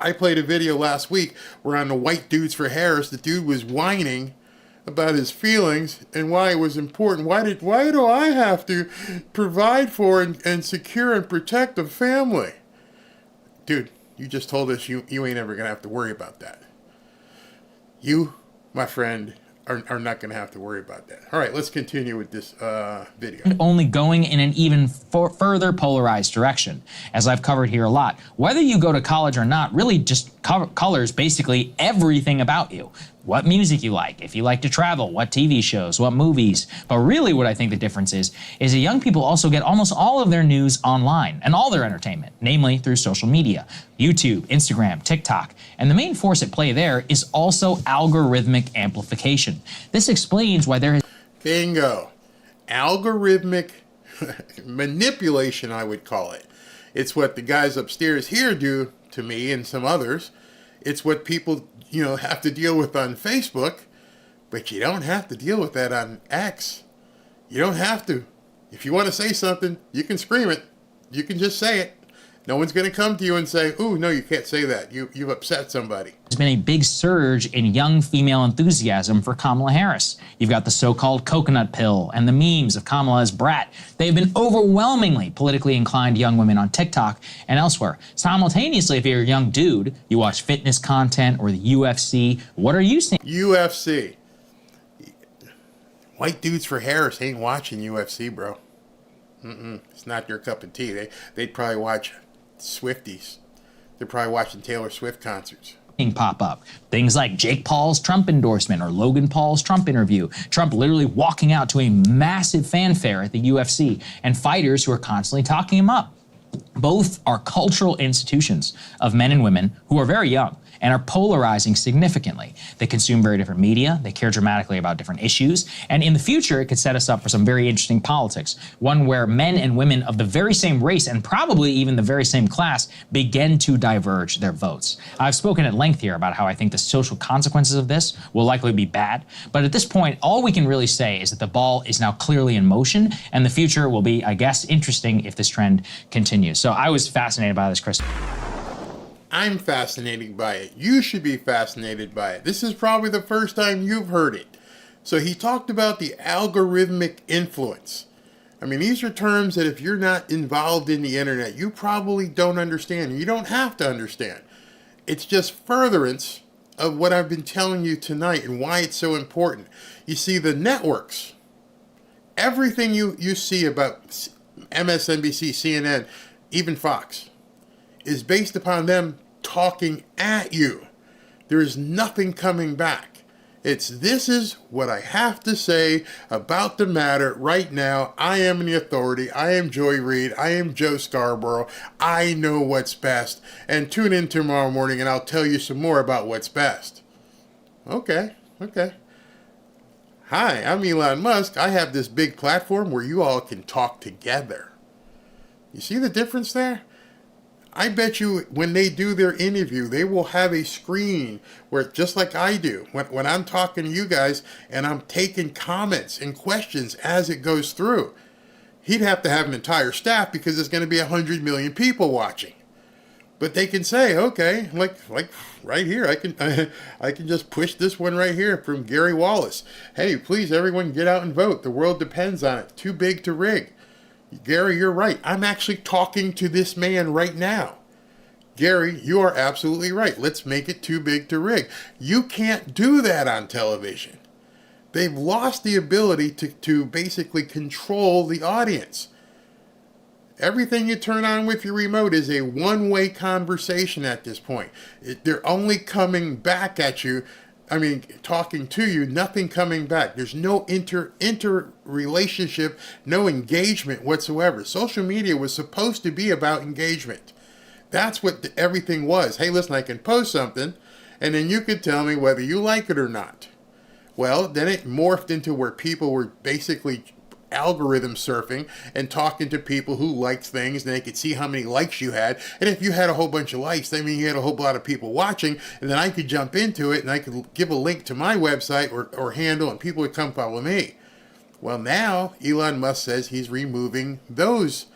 I played a video last week where on the White Dudes for Harris, the dude was whining about his feelings and why it was important. Why do I have to provide for and secure and protect a family? Dude, you just told us you ain't ever going to have to worry about that. You, my friend, are not going to have to worry about that. All right, let's continue with this video. Only going in an even further polarized direction, as I've covered here a lot. Whether you go to college or not really just colors basically everything about you. What music you like, if you like to travel, what TV shows, what movies. But really what I think the difference is that young people also get almost all of their news online and all their entertainment, namely through social media, YouTube, Instagram, TikTok. And the main force at play there is also algorithmic amplification. This explains why there is... Bingo. Algorithmic manipulation, I would call it. It's what the guys upstairs here do to me and some others. It's what people have to deal with on Facebook, but you don't have to deal with that on X. You don't have to. If you want to say something, you can scream it. You can just say it. No one's going to come to you and say, ooh, no, you can't say that. You've upset somebody. There's been a big surge in young female enthusiasm for Kamala Harris. You've got the so-called coconut pill and the memes of Kamala as brat. They've been overwhelmingly politically inclined young women on TikTok and elsewhere. Simultaneously, if you're a young dude, you watch fitness content or the UFC. What are you seeing? UFC. White Dudes for Harris ain't watching UFC, bro. It's not their cup of tea. They'd probably watch Swifties. They're probably watching Taylor Swift concerts. Pop up. Things like Jake Paul's Trump endorsement or Logan Paul's Trump interview. Trump literally walking out to a massive fanfare at the UFC and fighters who are constantly talking him up. Both are cultural institutions of men and women who are very young and are polarizing significantly. They consume very different media, they care dramatically about different issues, and in the future it could set us up for some very interesting politics, one where men and women of the very same race and probably even the very same class begin to diverge their votes. I've spoken at length here about how I think the social consequences of this will likely be bad, but at this point all we can really say is that the ball is now clearly in motion and the future will be, I guess, interesting if this trend continues. So I was fascinated by this, Chris. I'm fascinated by it. You should be fascinated by it. This is probably the first time you've heard it. So he talked about the algorithmic influence. I mean, these are terms that if you're not involved in the internet, you probably don't understand. You don't have to understand. It's just furtherance of what I've been telling you tonight and why it's so important. You see, the networks, everything you see about MSNBC, CNN, even Fox, is based upon them talking at you. There is nothing coming back. This is what I have to say about the matter right now. I am the authority. I am Joy Reid. I am Joe Scarborough. I know what's best. And tune in tomorrow morning and I'll tell you some more about what's best. Okay. Hi, I'm Elon Musk. I have this big platform where you all can talk together. You see the difference there? I bet you when they do their interview, they will have a screen where, just like I do, when I'm talking to you guys and I'm taking comments and questions as it goes through. He'd have to have an entire staff because there's going to be 100 million people watching. But they can say, okay, like right here, I can just push this one right here from Gary Wallace. Hey, please, everyone, get out and vote. The world depends on it. Too big to rig. Gary, you're right. I'm actually talking to this man right now. Gary, you are absolutely right. Let's make it too big to rig. You can't do that on television. They've lost the ability to basically control the audience. Everything you turn on with your remote is a one-way conversation at this point. They're only coming back at you. I mean, talking to you, nothing coming back. There's no interrelationship, no engagement whatsoever. Social media was supposed to be about engagement. That's what everything was. Hey, listen, I can post something, and then you can tell me whether you like it or not. Well, then it morphed into where people were basically algorithm surfing and talking to people who liked things, and they could see how many likes you had. And if you had a whole bunch of likes, that means you had a whole lot of people watching, and then I could jump into it and I could give a link to my website or handle, and people would come follow me. Well, now Elon Musk says he's removing those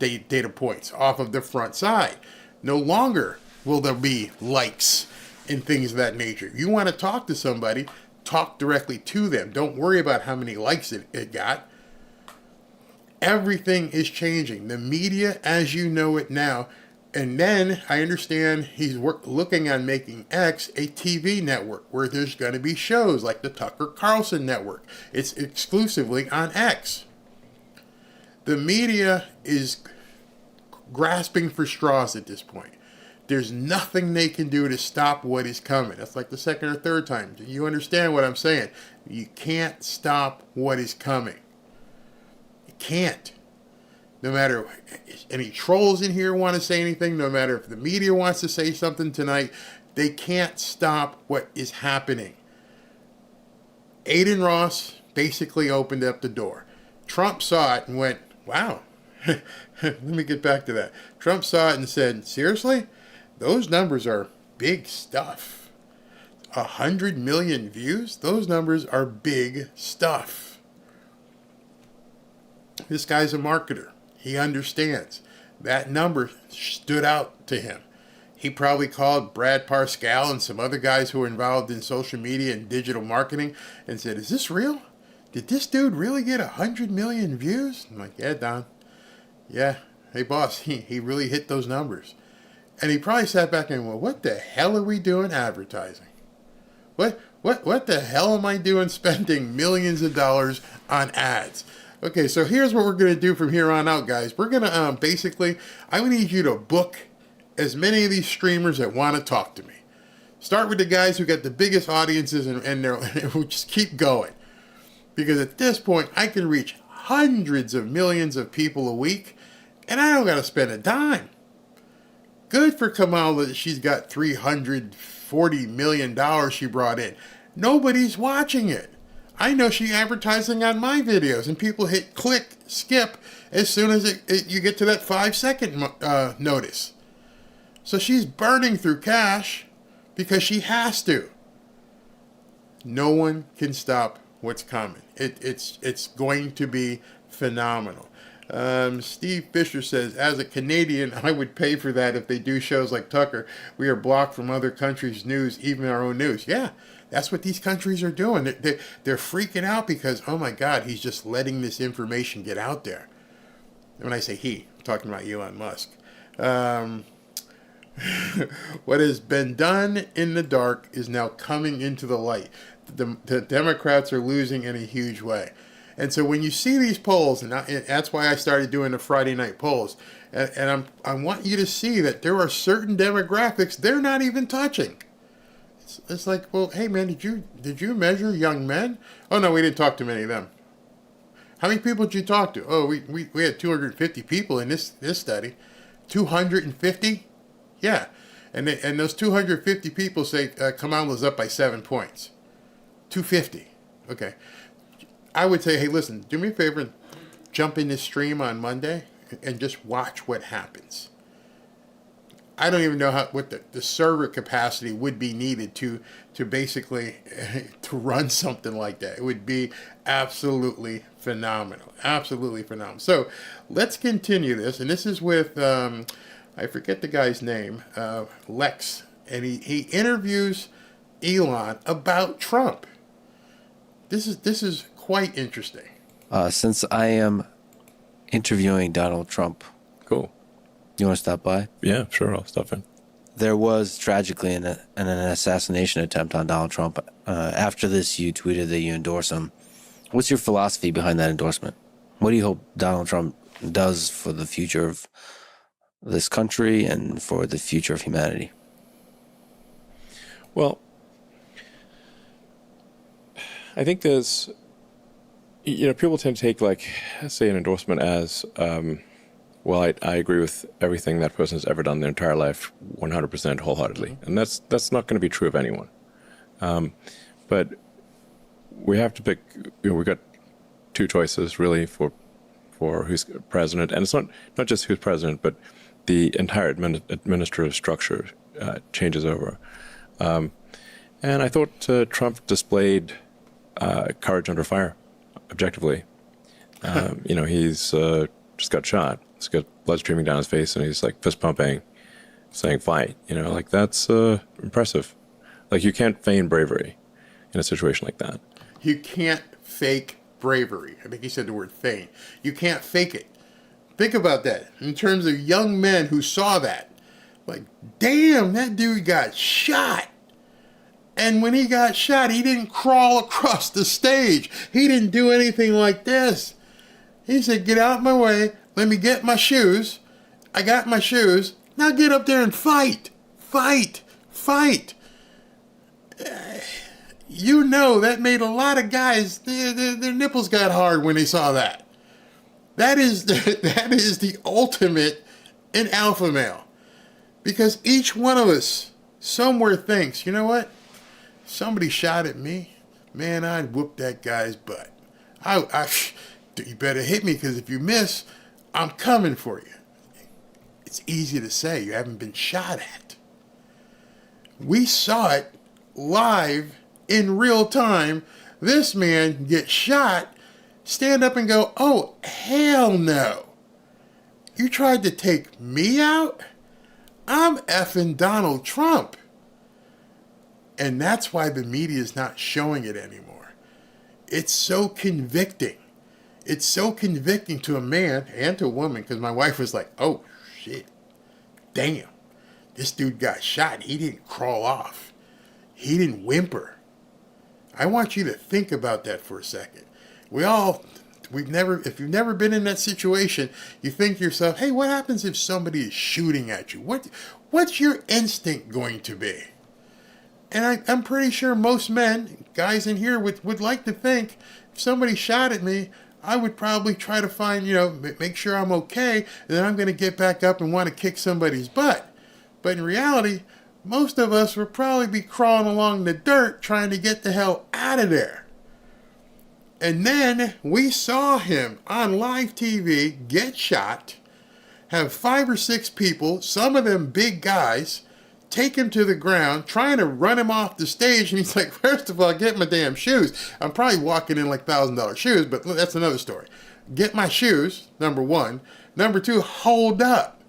data points off of the front side. No longer will there be likes and things of that nature. You want to talk to somebody, talk directly to them. Don't worry about how many likes it got. Everything is changing. The media as you know it now. And then I understand he's looking on making X a TV network where there's going to be shows like the Tucker Carlson network. It's exclusively on X. The media is grasping for straws at this point. There's nothing they can do to stop what is coming. That's like the second or third time. Do you understand what I'm saying? You can't stop what is coming. You can't. No matter any trolls in here want to say anything, no matter if the media wants to say something tonight, they can't stop what is happening. Adin Ross basically opened up the door. Trump saw it and went, wow. Let me get back to that. Trump saw it and said, seriously? Those numbers are big stuff. 100 million views? Those numbers are big stuff. This guy's a marketer. He understands. That number stood out to him. He probably called Brad Parscale and some other guys who are involved in social media and digital marketing and said, is this real? Did this dude really get 100 million views? I'm like, yeah, Don. Yeah. Hey, boss, he really hit those numbers. And he probably sat back and went, well, what the hell are we doing advertising? What the hell am I doing spending millions of dollars on ads? Okay, so here's what we're going to do from here on out, guys. We're going to basically, I need you to book as many of these streamers that want to talk to me. Start with the guys who got the biggest audiences and we'll just keep going. Because at this point, I can reach hundreds of millions of people a week, and I don't got to spend a dime. Good for Kamala that she's got $340 million she brought in. Nobody's watching it. I know she's advertising on my videos, and people hit click, skip, as soon as you get to that 5-second notice. So she's burning through cash because she has to. No one can stop what's coming. It's going to be phenomenal. Steve Fisher says, as a Canadian, I would pay for that if they do shows like Tucker. We are blocked from other countries' news, even our own news. Yeah, that's what these countries are doing. They're freaking out because, oh my God, he's just letting this information get out there. When I say he, I'm talking about Elon Musk. What has been done in the dark is now coming into the light. The Democrats are losing in a huge way. And so when you see these polls, and that's why I started doing the Friday night polls, and I want you to see that there are certain demographics they're not even touching. It's like, well, hey man, did you measure young men? Oh no, we didn't talk to many of them. How many people did you talk to? Oh, we had 250 people in this study. 250? Yeah. And those 250 people say Kamala's up by 7 points. 250. Okay. I would say, hey, listen, do me a favor and jump in this stream on Monday and just watch what happens. I don't even know what the server capacity would be needed to basically to run something like that. It would be absolutely phenomenal. Absolutely phenomenal. So let's continue this. And this is with, I I forget the guy's name, Lex, and he interviews Elon about Trump. This is quite interesting. Since I am interviewing Donald Trump, Cool. you want to stop by? Yeah, sure. I'll stop in. There was tragically an assassination attempt on Donald Trump. After this, you tweeted that you endorse him. What's your philosophy behind that endorsement? What do you hope Donald Trump does for the future of this country and for the future of humanity? Well, I think there's, people tend to take, like, say, an endorsement as, well, I agree with everything that person has ever done their entire life 100% wholeheartedly. And that's not going to be true of anyone. But we have to pick, we've got two choices, really, for who's president. And it's not just who's president, but the entire administrative structure changes over. And I thought Trump displayed courage under fire, objectively. He's just got shot. He's got blood streaming down his face, and he's like fist pumping, saying "fight." That's impressive. Like, you can't feign bravery in a situation like that. You can't fake bravery. I think he said the word feign. You can't fake it. Think about that in terms of young men who saw that. Like, damn, that dude got shot. And when he got shot, he didn't crawl across the stage. He didn't do anything like this. He said, get out of my way. Let me get my shoes. I got my shoes. Now get up there and fight. Fight. Fight. That made a lot of guys, their nipples got hard when they saw that. That is the ultimate in alpha male. Because each one of us somewhere thinks, you know what? Somebody shot at me, man, I'd whoop that guy's butt. You better hit me, because if you miss, I'm coming for you. It's easy to say. You haven't been shot at. We saw it live in real time. This man gets shot, stand up and go, oh, hell no. You tried to take me out? I'm effing Donald Trump. And that's why the media is not showing it anymore. It's so convicting. It's so convicting to a man and to a woman, because my wife was like, oh, shit. Damn. This dude got shot. He didn't crawl off. He didn't whimper. I want you to think about that for a second. If you've never been in that situation, you think to yourself, hey, what happens if somebody is shooting at you? What's your instinct going to be? And I'm pretty sure most men, guys in here, would like to think, if somebody shot at me, I would probably try to find, make sure I'm okay, and then I'm going to get back up and want to kick somebody's butt. But in reality, most of us would probably be crawling along the dirt trying to get the hell out of there. And then we saw him on live TV get shot, have 5 or 6 people, some of them big guys, take him to the ground, trying to run him off the stage. And he's like, first of all, get my damn shoes. I'm probably walking in like $1,000 shoes, but that's another story. Get my shoes, number one. Number two, hold up.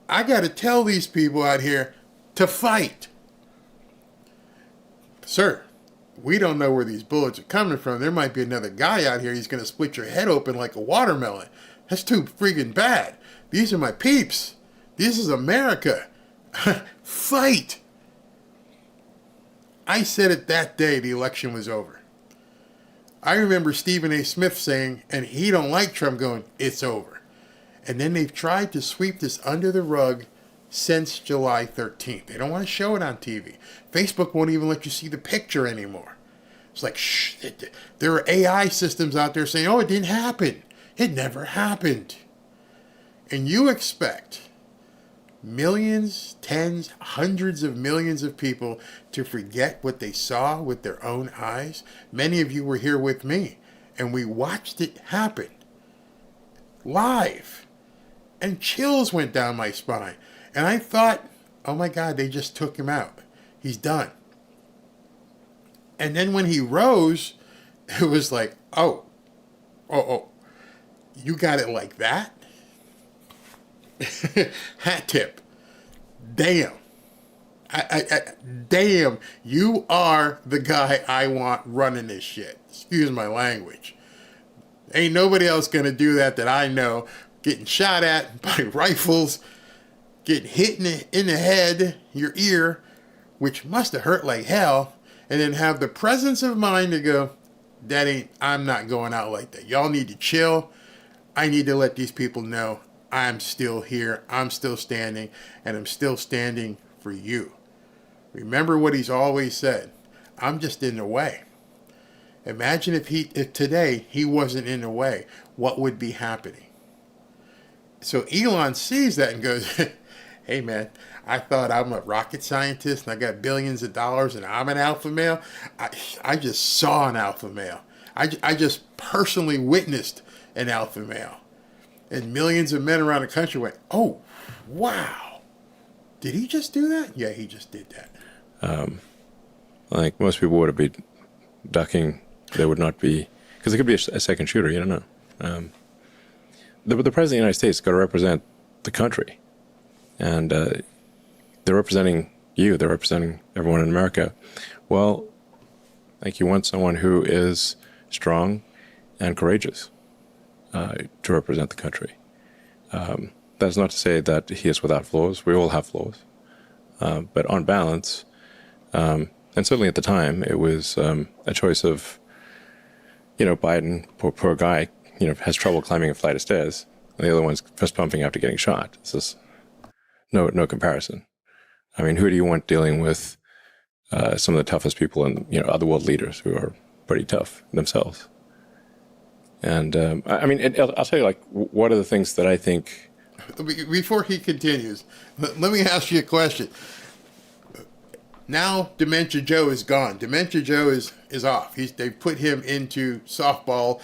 I got to tell these people out here to fight. Sir, we don't know where these bullets are coming from. There might be another guy out here. He's going to split your head open like a watermelon. That's too freaking bad. These are my peeps. This is America. Fight. I said it that day the election was over. I remember Stephen A. Smith saying, and he don't like Trump, going, it's over. And then they've tried to sweep this under the rug since July 13th. They don't want to show it on TV. Facebook won't even let you see the picture anymore. It's like, shh, there are AI systems out there saying, oh, it didn't happen. It never happened. And you expect millions, tens, hundreds of millions of people to forget what they saw with their own eyes? Many of you were here with me, and we watched it happen live. And chills went down my spine. And I thought, oh my God, they just took him out. He's done. And then when he rose, it was like, oh, you got it like that? Hat tip. Damn. Damn, you are the guy I want running this shit. Excuse my language. Ain't nobody else gonna do that I know. Getting shot at by rifles, getting hit in the head, your ear, which must have hurt like hell, and then have the presence of mind to go, I'm not going out like that. Y'all need to chill. I need to let these people know I'm still here, I'm still standing, and I'm still standing for you. Remember what he's always said. I'm just in the way. Imagine if today he wasn't in the way, what would be happening? So Elon sees that and goes, hey man, I thought I'm a rocket scientist and I got billions of dollars and I'm an alpha male. I just saw an alpha male. I just personally witnessed an alpha male. And millions of men around the country went, oh, wow. Did he just do that? Yeah, he just did that. I think most people would be ducking. There would not be, because it could be a second shooter, you don't know. The President of the United States has got to represent the country. And they're representing you, they're representing everyone in America. Well, I think you want someone who is strong and courageous to represent the country. That's not to say that he is without flaws. We all have flaws. But on balance, and certainly at the time, it was a choice of, Biden, poor guy, has trouble climbing a flight of stairs. And the other one's fist pumping after getting shot. It's just no comparison. I mean, who do you want dealing with some of the toughest people and, other world leaders who are pretty tough themselves? And I'll tell you, what are the things that I think. Before he continues, let me ask you a question. Now Dementia Joe is gone. Dementia Joe is off. They put him into softball.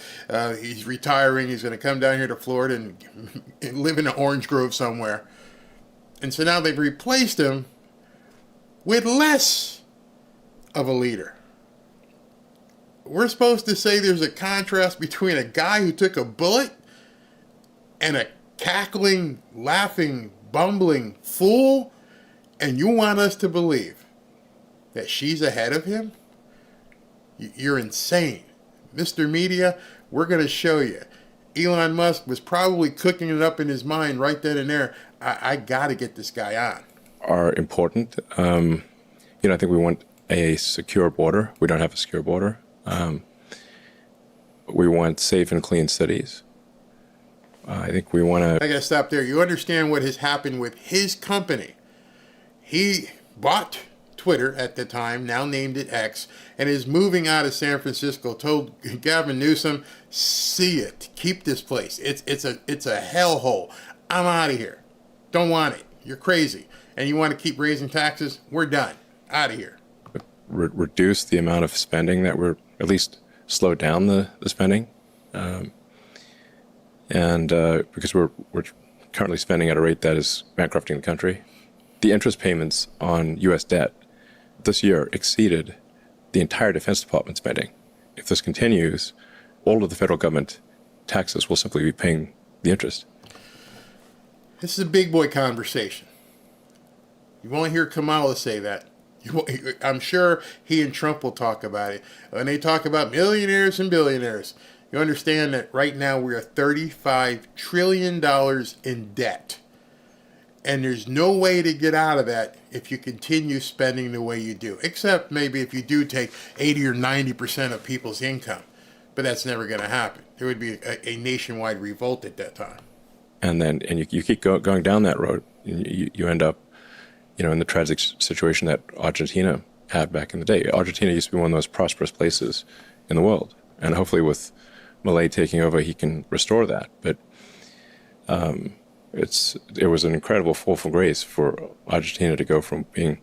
He's retiring. He's going to come down here to Florida and live in an orange grove somewhere. And so now they've replaced him with less of a leader. We're supposed to say there's a contrast between a guy who took a bullet and a cackling, laughing, bumbling fool, and you want us to believe that she's ahead of him? You're insane. Mr. Media, we're going to show you. Elon Musk was probably cooking it up in his mind right then and there. I got to get this guy on. Are important. I think we want a secure border. We don't have a secure border. We want safe and clean cities. I think we want to. I got to stop there. You understand what has happened with his company. He bought Twitter at the time, now named it X, and is moving out of San Francisco. Told Gavin Newsom, see it, keep this place. It's a hellhole. I'm out of here. Don't want it. You're crazy. And you want to keep raising taxes? We're done. Out of here. Reduce the amount of spending that we're, at least slow down the spending. Because we're currently spending at a rate that is bankrupting the country. The interest payments on U.S. debt this year exceeded the entire Defense Department spending. If this continues, all of the federal government taxes will simply be paying the interest. This is a big boy conversation. You won't hear Kamala say that. I'm sure he and Trump will talk about it. When they talk about millionaires and billionaires, you understand that right now we are $35 trillion in debt. And there's no way to get out of that if you continue spending the way you do. Except maybe if you do take 80 or 90% of people's income. But that's never going to happen. There would be a nationwide revolt at that time. And you keep going down that road. You end up, in the tragic situation that Argentina had back in the day. Argentina used to be one of the most prosperous places in the world. And hopefully with Milei taking over, he can restore that. But it was an incredible fall from grace for Argentina to go from being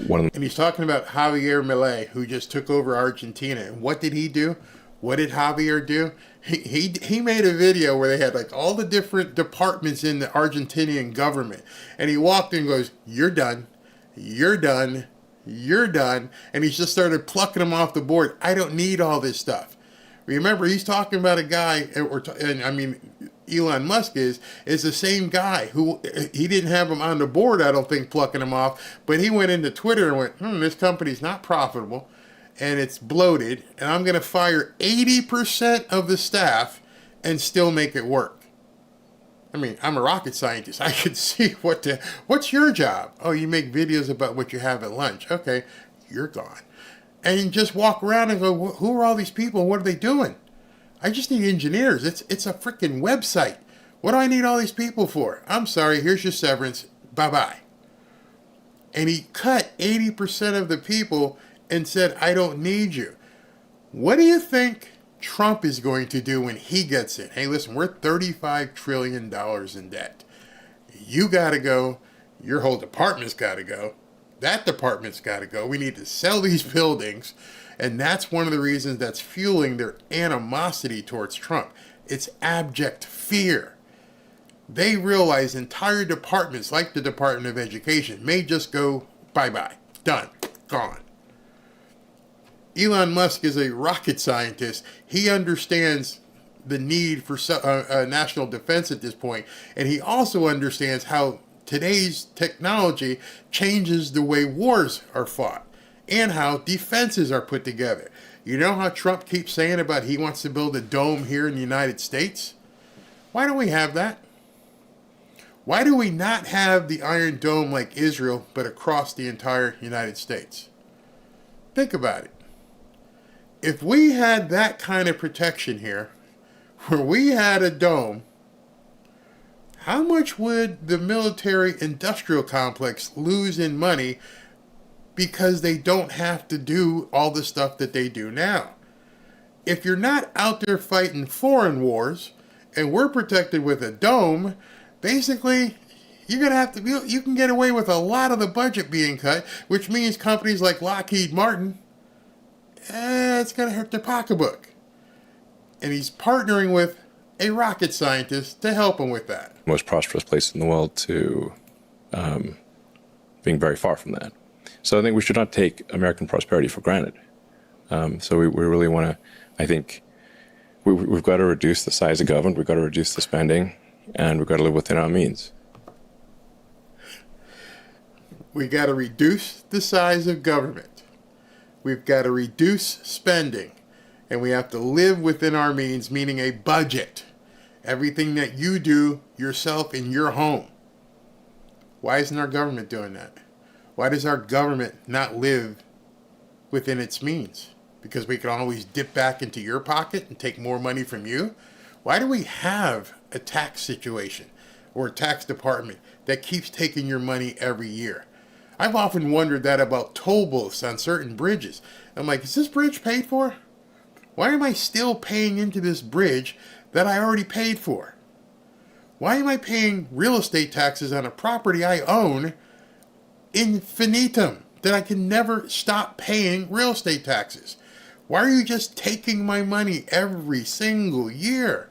one of the... And he's talking about Javier Milei, who just took over Argentina. And what did he do? What did Javier do? He made a video where they had all the different departments in the Argentinian government. And he walked in and goes, you're done. You're done. You're done. And he just started plucking them off the board. I don't need all this stuff. Remember, he's talking about a guy, Elon Musk is the same guy who, he didn't have him on the board, I don't think, plucking him off, but he went into Twitter and went, this company's not profitable and it's bloated, and I'm going to fire 80% of the staff and still make it work. I mean, I'm a rocket scientist. I could see what's your job? Oh, you make videos about what you have at lunch. Okay, you're gone. And you just walk around and go, who are all these people? What are they doing? I just need engineers. It's a freaking website. What do I need all these people for? I'm sorry, here's your severance. Bye-bye. And he cut 80% of the people and said, I don't need you. What do you think Trump is going to do when he gets in? Hey, listen, we're $35 trillion in debt. You got to go. Your whole department's got to go. That department's got to go. We need to sell these buildings. And that's one of the reasons that's fueling their animosity towards Trump. It's abject fear. They realize entire departments, like the Department of Education, may just go bye-bye. Done. Gone. Elon Musk is a rocket scientist. He understands the need for national defense at this point, and he also understands how today's technology changes the way wars are fought and how defenses are put together. You know how Trump keeps saying about he wants to build a dome here in the United States? Why don't we have that? Why do we not have the Iron Dome like Israel, but across the entire United States? Think about it. If we had that kind of protection here, where we had a dome, how much would the military-industrial complex lose in money because they don't have to do all the stuff that they do now? If you're not out there fighting foreign wars, and we're protected with a dome, basically, you're going to have to be, you can get away with a lot of the budget being cut, which means companies like Lockheed Martin, it's going to hurt their pocketbook. And he's partnering with a rocket scientist to help him with that. Most prosperous place in the world to being very far from that. So I think we should not take American prosperity for granted. So we really want to, I think, we've got to reduce the size of government, we've got to reduce the spending, and we've got to live within our means. We got to reduce the size of government. We've got to reduce spending, and we have to live within our means, meaning a budget. Everything that you do yourself in your home. Why isn't our government doing that? Why does our government not live within its means? Because we can always dip back into your pocket and take more money from you? Why do we have a tax situation or a tax department that keeps taking your money every year? I've often wondered that about toll booths on certain bridges. I'm like, is this bridge paid for? Why am I still paying into this bridge that I already paid for? Why am I paying real estate taxes on a property I own infinitum, that I can never stop paying real estate taxes? Why are you just taking my money every single year?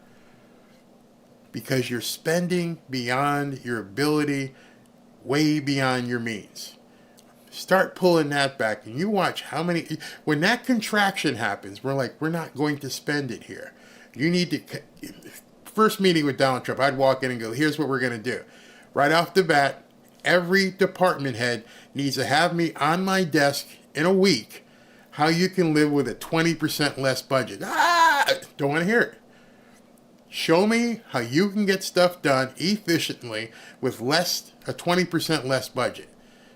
Because you're spending beyond your ability, way beyond your means. Start pulling that back, and you watch how many, when that contraction happens, we're not going to spend it here. You need to, first meeting with Donald Trump, I'd walk in and go, here's what we're going to do. Right off the bat, every department head needs to have me on my desk in a week how you can live with a 20% less budget. Don't want to hear it. Show me how you can get stuff done efficiently with a 20% less budget.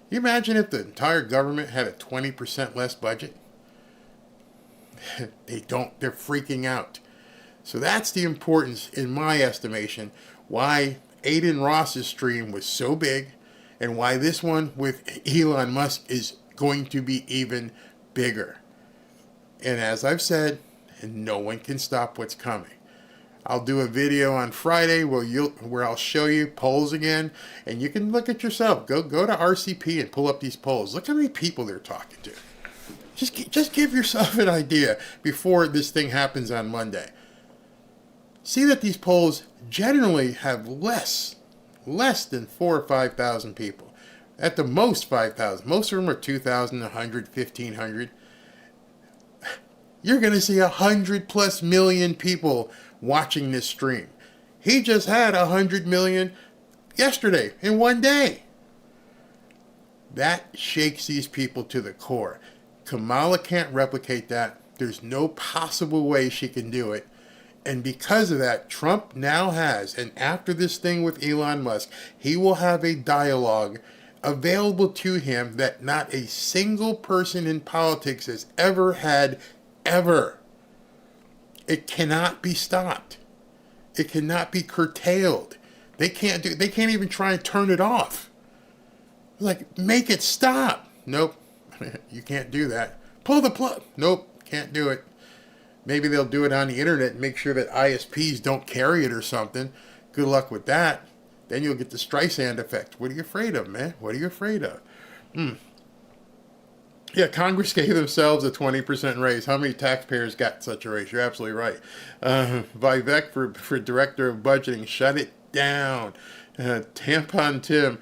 You imagine if the entire government had a 20% less budget? They don't. They're freaking out. So that's the importance, in my estimation, why Adin Ross's stream was so big and why this one with Elon Musk is going to be even bigger. And as I've said, no one can stop what's coming. I'll do a video on Friday where I'll show you polls again, and you can look at yourself. Go to RCP and pull up these polls. Look how many people they're talking to. Just give yourself an idea before this thing happens on Monday. See that these polls generally have less than 4,000 or 5,000 people. At the most 5,000. Most of them are 2,000, 100, 1,500. You're going to see 100+ million people watching this stream. He just had 100 million yesterday in one day. That shakes these people to the core. Kamala can't replicate that. There's no possible way she can do it. And because of that, Trump now has, and after this thing with Elon Musk, he will have a dialogue available to him that not a single person in politics has ever had, ever. It cannot be stopped. It cannot be curtailed. They can't even try and turn it off. Like, make it stop. Nope. You can't do that. Pull the plug. Nope. Can't do it. Maybe they'll do it on the internet and make sure that ISPs don't carry it or something. Good luck with that. Then you'll get the Streisand effect. What are you afraid of, man? What are you afraid of? Yeah, Congress gave themselves a 20% raise. How many taxpayers got such a raise? You're absolutely right. Vivek for Director of Budgeting, shut it down. Tampon Tim,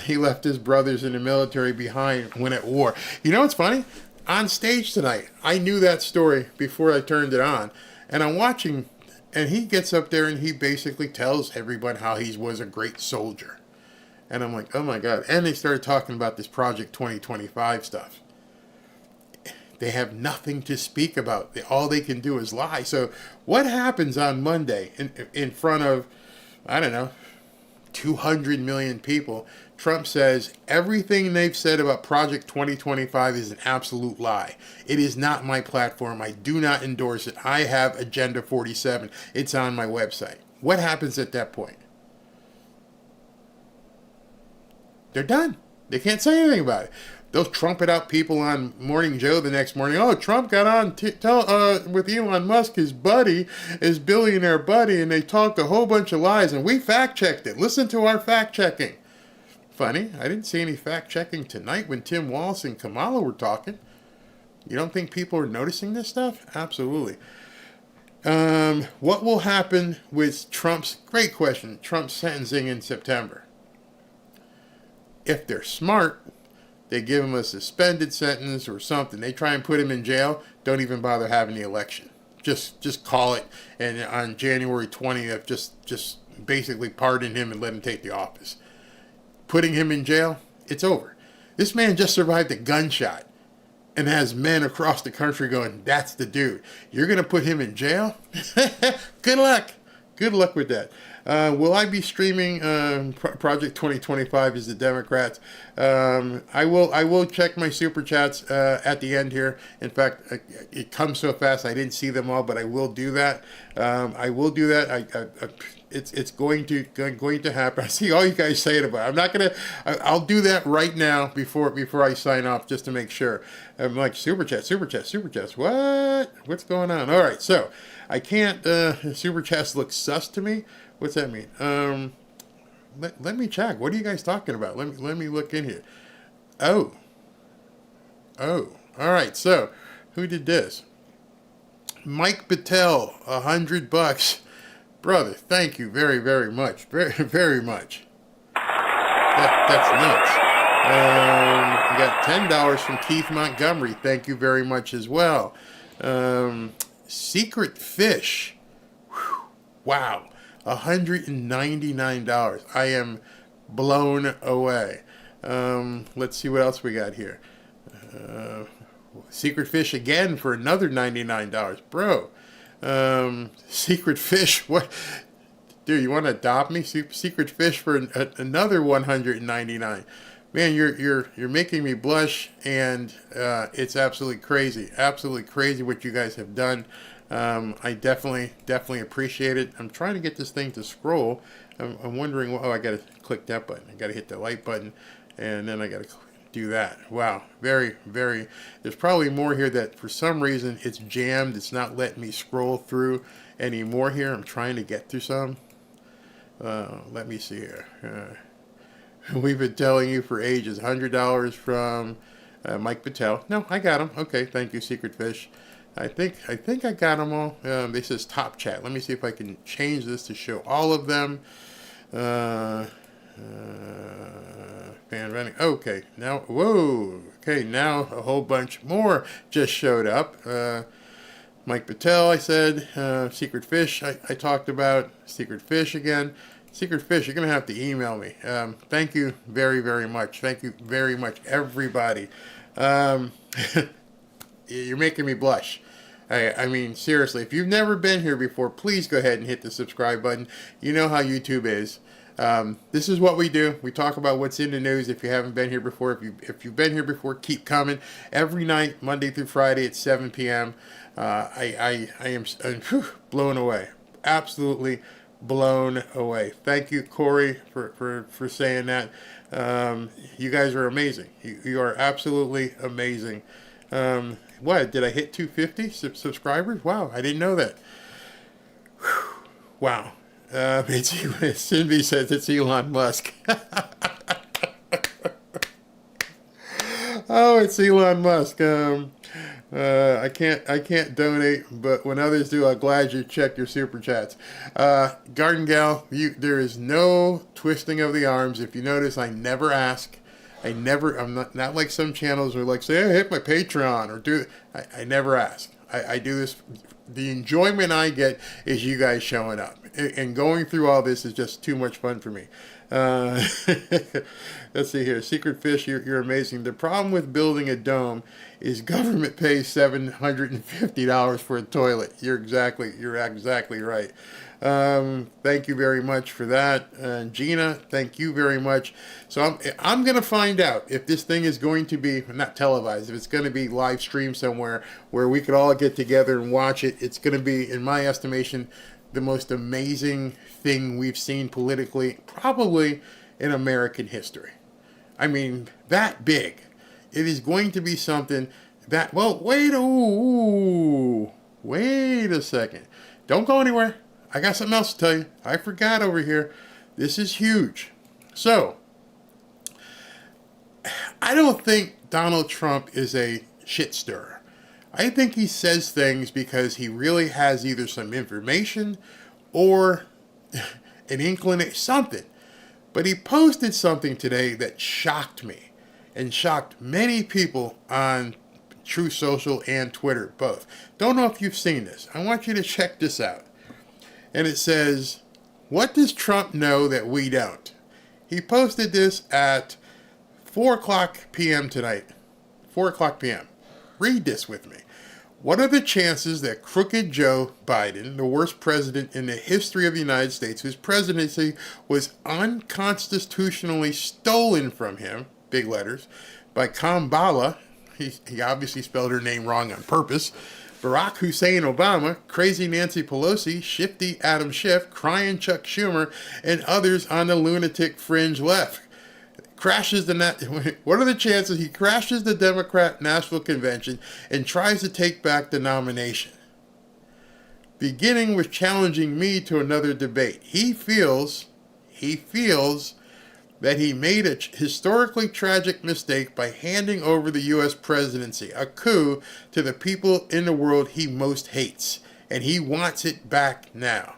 he left his brothers in the military behind when at war. You know what's funny? On stage tonight, I knew that story before I turned it on. And I'm watching, and he gets up there and he basically tells everyone how he was a great soldier. And I'm like, oh my God. And they started talking about this Project 2025 stuff. They have nothing to speak about. All they can do is lie. So what happens on Monday in front of, I don't know, 200 million people? Trump says everything they've said about Project 2025 is an absolute lie. It is not my platform. I do not endorse it. I have Agenda 47. It's on my website. What happens at that point? They're done. They can't say anything about it. They'll trumpet out people on Morning Joe the next morning. Oh, Trump got on with Elon Musk, his buddy, his billionaire buddy, and they talked a whole bunch of lies, and we fact-checked it. Listen to our fact-checking. Funny, I didn't see any fact-checking tonight when Tim Walz and Kamala were talking. You don't think people are noticing this stuff? Absolutely. What will happen with Trump's, great question, Trump's sentencing in September? If they're smart, they give him a suspended sentence or something. They try and put him in jail. Don't even bother having the election. Just call it. And on January 20th, just basically pardon him and let him take the office. Putting him in jail, it's over. This man just survived a gunshot and has men across the country going, that's the dude. You're going to put him in jail? Good luck. Good luck with that. Will I be streaming Project 2025 as the Democrats? I will check my super chats at the end here. In fact, it comes so fast I didn't see them all, but I will do that. I will do that. It's going to happen. I see all you guys saying about it. I'm not gonna. I'll do that right now before I sign off, just to make sure. I'm like super chats. What's going on? All right, so I can't. Super chats look sus to me. What's that mean? Let me check. What are you guys talking about? Let me look in here. Oh. All right. So, who did this? Mike Patel, $100. Brother, thank you very, very much. Very, very much. That's nuts. We got $10 from Keith Montgomery. Thank you very much as well. Secret Fish. Whew. Wow. $199. I am blown away. Let's see what else we got here. Secret Fish again for another $99. Bro. Secret Fish, what? Dude, you want to adopt me? Secret Fish for another $199. Man, you're making me blush, and it's absolutely crazy what you guys have done. I definitely appreciate it. I'm trying to get this thing to scroll. I'm wondering. Oh, I got to click that button. I got to hit the like button, and then I got to do that. Wow, very, very. There's probably more here that for some reason it's jammed. It's not letting me scroll through any more here. I'm trying to get through some. Let me see here. We've been telling you for ages. $100 from Mike Patel. No, I got him. Okay, thank you, Secret Fish. I think I got them all. This is top chat. Let me see if I can change this to show all of them. Fan running. Okay, now, whoa. Okay, now a whole bunch more just showed up. Mike Patel, I said. Secret Fish, I talked about. Secret Fish again. Secret Fish, you're going to have to email me. Thank you very, very much. Thank you very much, everybody. You're making me blush. I mean, seriously, if you've never been here before, please go ahead and hit the subscribe button. You know how YouTube is. This is what we do. We talk about what's in the news. If you haven't been here before, if you've been here before, keep coming. Every night, Monday through Friday at 7 p.m. I am blown away. Absolutely blown away. Thank you, Corey, for saying that. You guys are amazing. You are absolutely amazing. What, did I hit 250 subscribers? Wow, I didn't know that. Whew. Wow. Cindy says it's Elon Musk. Oh, it's Elon Musk. I can't donate, but when others do, I'm glad you check your super chats. Garden Gal, there is no twisting of the arms. If you notice, I never ask. I'm not like some channels who like say, hey, hit my Patreon or do. I never ask. I do this. The enjoyment I get is you guys showing up, and going through all this is just too much fun for me. Let's see here. Secret Fish, you're amazing. The problem with building a dome is government pays $750 for a toilet. You're exactly right. Thank you very much for that. Gina, thank you very much. So I'm going to find out if this thing is going to be, not televised, if it's going to be live streamed somewhere where we could all get together and watch it. It's going to be, in my estimation, the most amazing thing we've seen politically, probably in American history. I mean, that big. It is going to be something that, well, wait a second. Don't go anywhere. I got something else to tell you. I forgot over here. This is huge. So, I don't think Donald Trump is a shit stirrer. I think he says things because he really has either some information or an inclination, something. But he posted something today that shocked me and shocked many people on Truth Social and Twitter, both. Don't know if you've seen this. I want you to check this out. And it says, what does Trump know that we don't? He posted this at 4 o'clock p.m. tonight. 4 o'clock p.m. Read this with me. What are the chances that crooked Joe Biden, the worst president in the history of the United States, whose presidency was unconstitutionally stolen from him, big letters, by Kamala, he obviously spelled her name wrong on purpose, Barack Hussein Obama, crazy Nancy Pelosi, shifty Adam Schiff, crying Chuck Schumer, and others on the lunatic fringe left? What are the chances he crashes the Democrat National Convention and tries to take back the nomination? Beginning with challenging me to another debate. He feels that he made a historically tragic mistake by handing over the U.S. presidency, a coup, to the people in the world he most hates, and he wants it back now.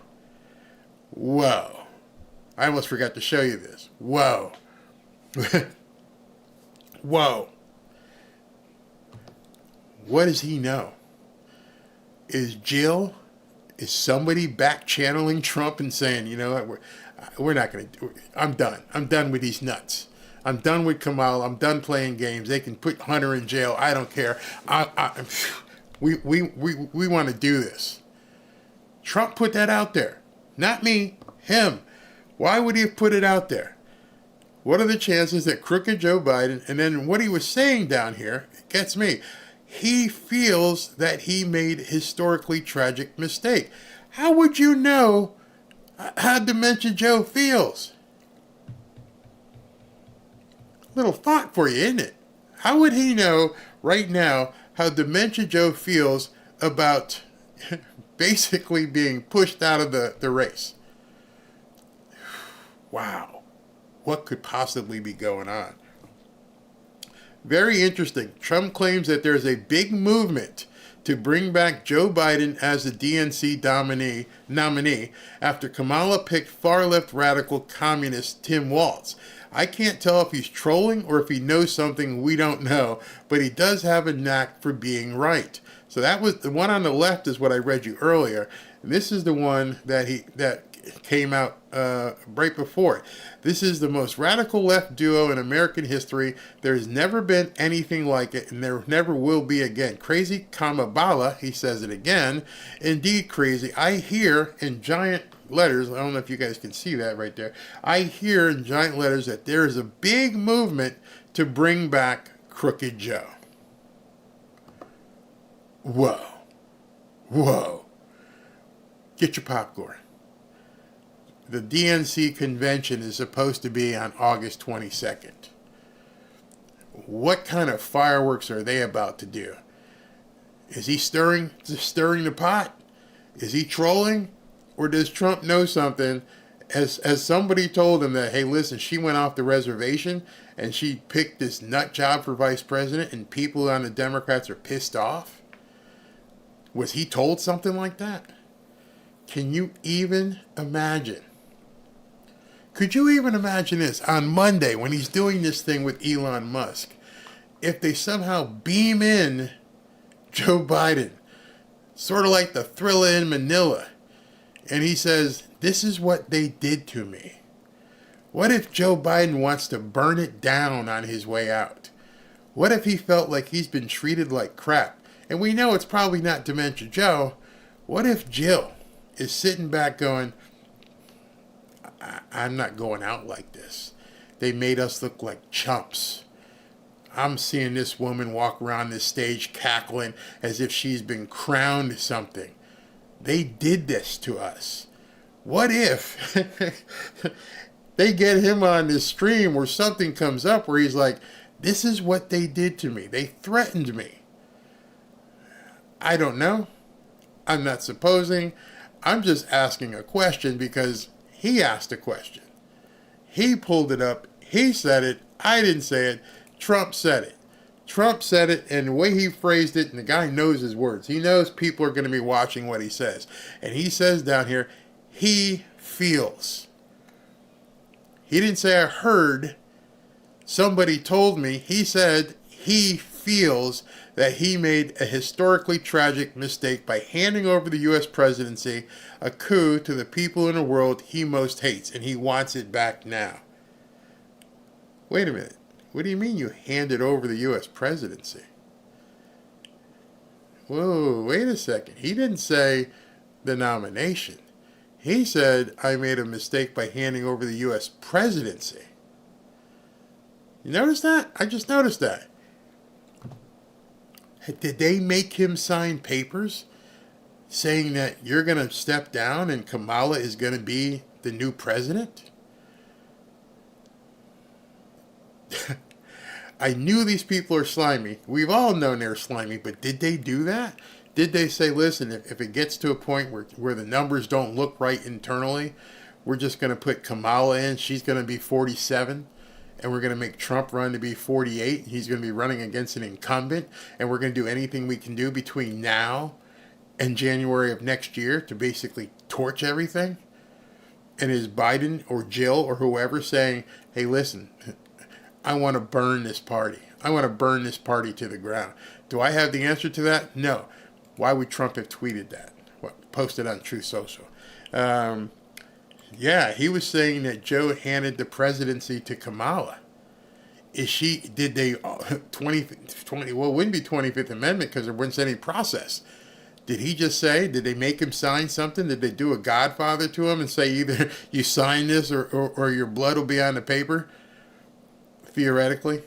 Whoa. I almost forgot to show you this. Whoa. Whoa. What does he know? Is somebody back channeling Trump and saying, you know what, we're not going to, I'm done. I'm done with these nuts. I'm done with Kamala. I'm done playing games. They can put Hunter in jail. I don't care. We want to do this. Trump put that out there. Not me, him. Why would he have put it out there? What are the chances that crooked Joe Biden, and then what he was saying down here, gets me. He feels that he made a historically tragic mistake. How would you know how Dementia Joe feels? Little thought for you, isn't it? How would he know right now how Dementia Joe feels about basically being pushed out of the race? Wow. What could possibly be going on? Very interesting. Trump claims that there's a big movement to bring back Joe Biden as the DNC nominee after Kamala picked far-left radical communist Tim Walz. I can't tell if he's trolling or if he knows something we don't know, but he does have a knack for being right. So that was the one on the left is what I read you earlier. And this is the one that came out right before it. This is the most radical left duo in American history. There's never been anything like it, and there never will be again. Crazy Kamala, he says it again. Indeed crazy. I hear in giant letters, I don't know if you guys can see that right there. I hear in giant letters that there is a big movement to bring back Crooked Joe. Whoa. Whoa. Get your popcorn. The DNC convention is supposed to be on August 22nd. What kind of fireworks are they about to do? Is he stirring the pot? Is he trolling? Or does Trump know something? As somebody told him that, hey, listen, she went off the reservation and she picked this nut job for vice president and people on the Democrats are pissed off? Was he told something like that? Can you even imagine? Could you even imagine this on Monday when he's doing this thing with Elon Musk? If they somehow beam in Joe Biden, sort of like the Thriller in Manila, and he says, this is what they did to me. What if Joe Biden wants to burn it down on his way out? What if he felt like he's been treated like crap? And we know it's probably not Dementia Joe. What if Jill is sitting back going, I'm not going out like this. They made us look like chumps. I'm seeing this woman walk around this stage cackling as if she's been crowned something. They did this to us. What if they get him on this stream where something comes up where he's like, this is what they did to me. They threatened me. I don't know. I'm not supposing. I'm just asking a question because he asked a question. He pulled it up. He said it. I didn't say it. Trump said it. Trump said it, and the way he phrased it, and the guy knows his words. He knows people are going to be watching what he says. And he says down here, he feels. He didn't say I heard. Somebody told me. He said he feels that he made a historically tragic mistake by handing over the U.S. presidency, a coup to the people in the world he most hates, and he wants it back now. Wait a minute. What do you mean you handed over the U.S. presidency? Whoa, wait a second. He didn't say the nomination. He said, I made a mistake by handing over the U.S. presidency. You notice that? I just noticed that. Did they make him sign papers saying that you're going to step down and Kamala is going to be the new president? I knew these people are slimy. We've all known they're slimy, but did they do that? Did they say, listen, if it gets to a point where the numbers don't look right internally, we're just going to put Kamala in. She's going to be 47, and we're going to make Trump run to be 48. He's going to be running against an incumbent, and we're going to do anything we can do between now and January of next year to basically torch everything? And is Biden or Jill or whoever saying, hey, listen, I want to burn this party. I want to burn this party to the ground. Do I have the answer to that? No. Why would Trump have tweeted that? Posted on Truth Social. Yeah, he was saying that Joe handed the presidency to Kamala. Did they, well, it wouldn't be 25th Amendment because there wasn't any process. Did he just say, did they make him sign something? Did they do a Godfather to him and say either you sign this or your blood will be on the paper? Theoretically.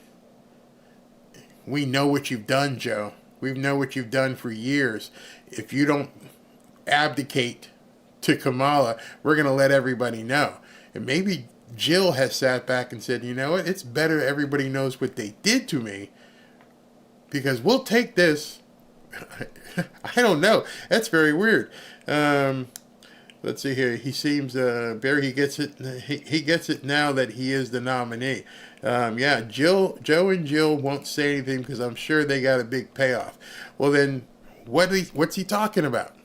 We know what you've done, Joe. We know what you've done for years. If you don't abdicate to Kamala, we're going to let everybody know. And maybe Jill has sat back and said, you know what? It's better everybody knows what they did to me because we'll take this. I don't know. That's very weird. Let's see here. He seems Barry. He gets it. He gets it now that he is the nominee. Yeah, Joe and Jill won't say anything because I'm sure they got a big payoff. Well, then, what's he talking about?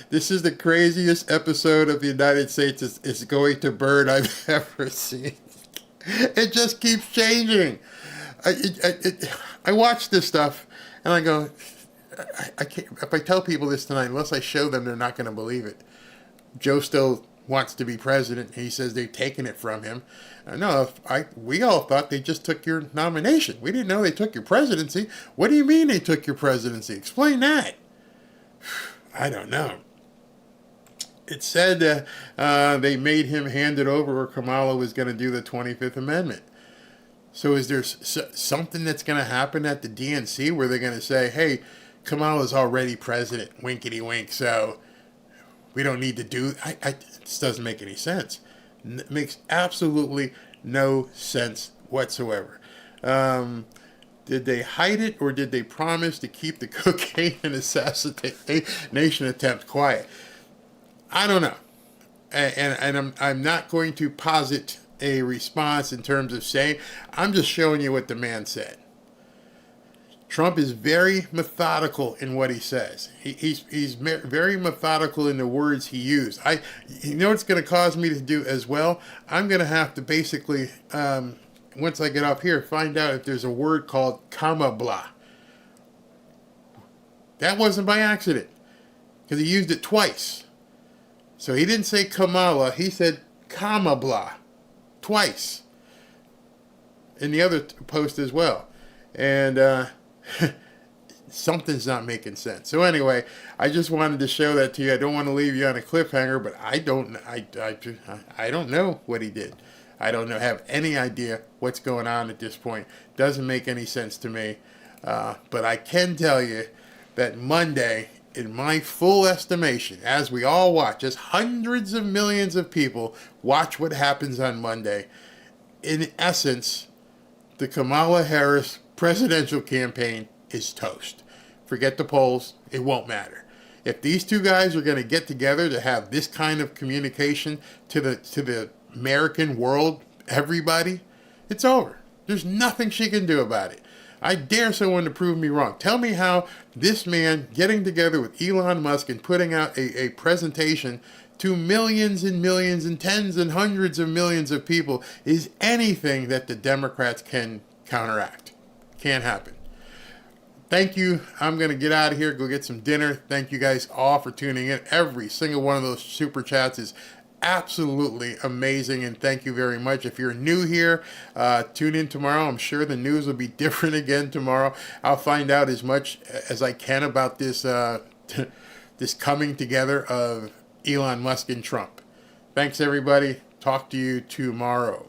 This is the craziest episode of the United States is going to burn I've ever seen. It just keeps changing. I watch this stuff, And I go, I can't, if I tell people this tonight, unless I show them, they're not going to believe it. Joe still wants to be president. He says they've taken it from him. No, we all thought they just took your nomination. We didn't know they took your presidency. What do you mean they took your presidency? Explain that. I don't know. It said they made him hand it over, or Kamala was going to do the 25th Amendment. So is there something that's going to happen at the DNC where they're going to say, hey, Kamala's already president, winkety wink, so we don't need to do... this doesn't make any sense. It makes absolutely no sense whatsoever. Did they hide it, or did they promise to keep the cocaine and assassination attempt quiet? I don't know. And I'm not going to posit a response in terms of saying, I'm just showing you what the man said. Trump is very methodical in what he says. He's very methodical in the words he used. You know what's going to cause me to do as well? I'm going to have to basically, once I get up here, find out if there's a word called comma blah. That wasn't by accident, because he used it twice. So he didn't say Kamala, he said comma blah twice in the other post as well. And something's not making sense. So anyway, I just wanted to show that to you. I don't want to leave you on a cliffhanger, but I don't know what he did. I don't have any idea what's going on at this point. Doesn't make any sense to me. But I can tell you that Monday, in my full estimation, as we all watch, as hundreds of millions of people watch what happens on Monday, in essence, the Kamala Harris presidential campaign is toast. Forget the polls. It won't matter. If these two guys are going to get together to have this kind of communication to the American world, everybody, it's over. There's nothing she can do about it. I dare someone to prove me wrong. Tell me how this man getting together with Elon Musk and putting out a presentation to millions and millions and tens and hundreds of millions of people is anything that the Democrats can counteract. Can't happen. Thank you. I'm going to get out of here, go get some dinner. Thank you guys all for tuning in. Every single one of those super chats is absolutely amazing, and thank you very much. If you're new here, tune in tomorrow. I'm sure the news will be different again tomorrow. I'll find out as much as I can about this this coming together of Elon Musk and Trump. Thanks, everybody. Talk to you tomorrow.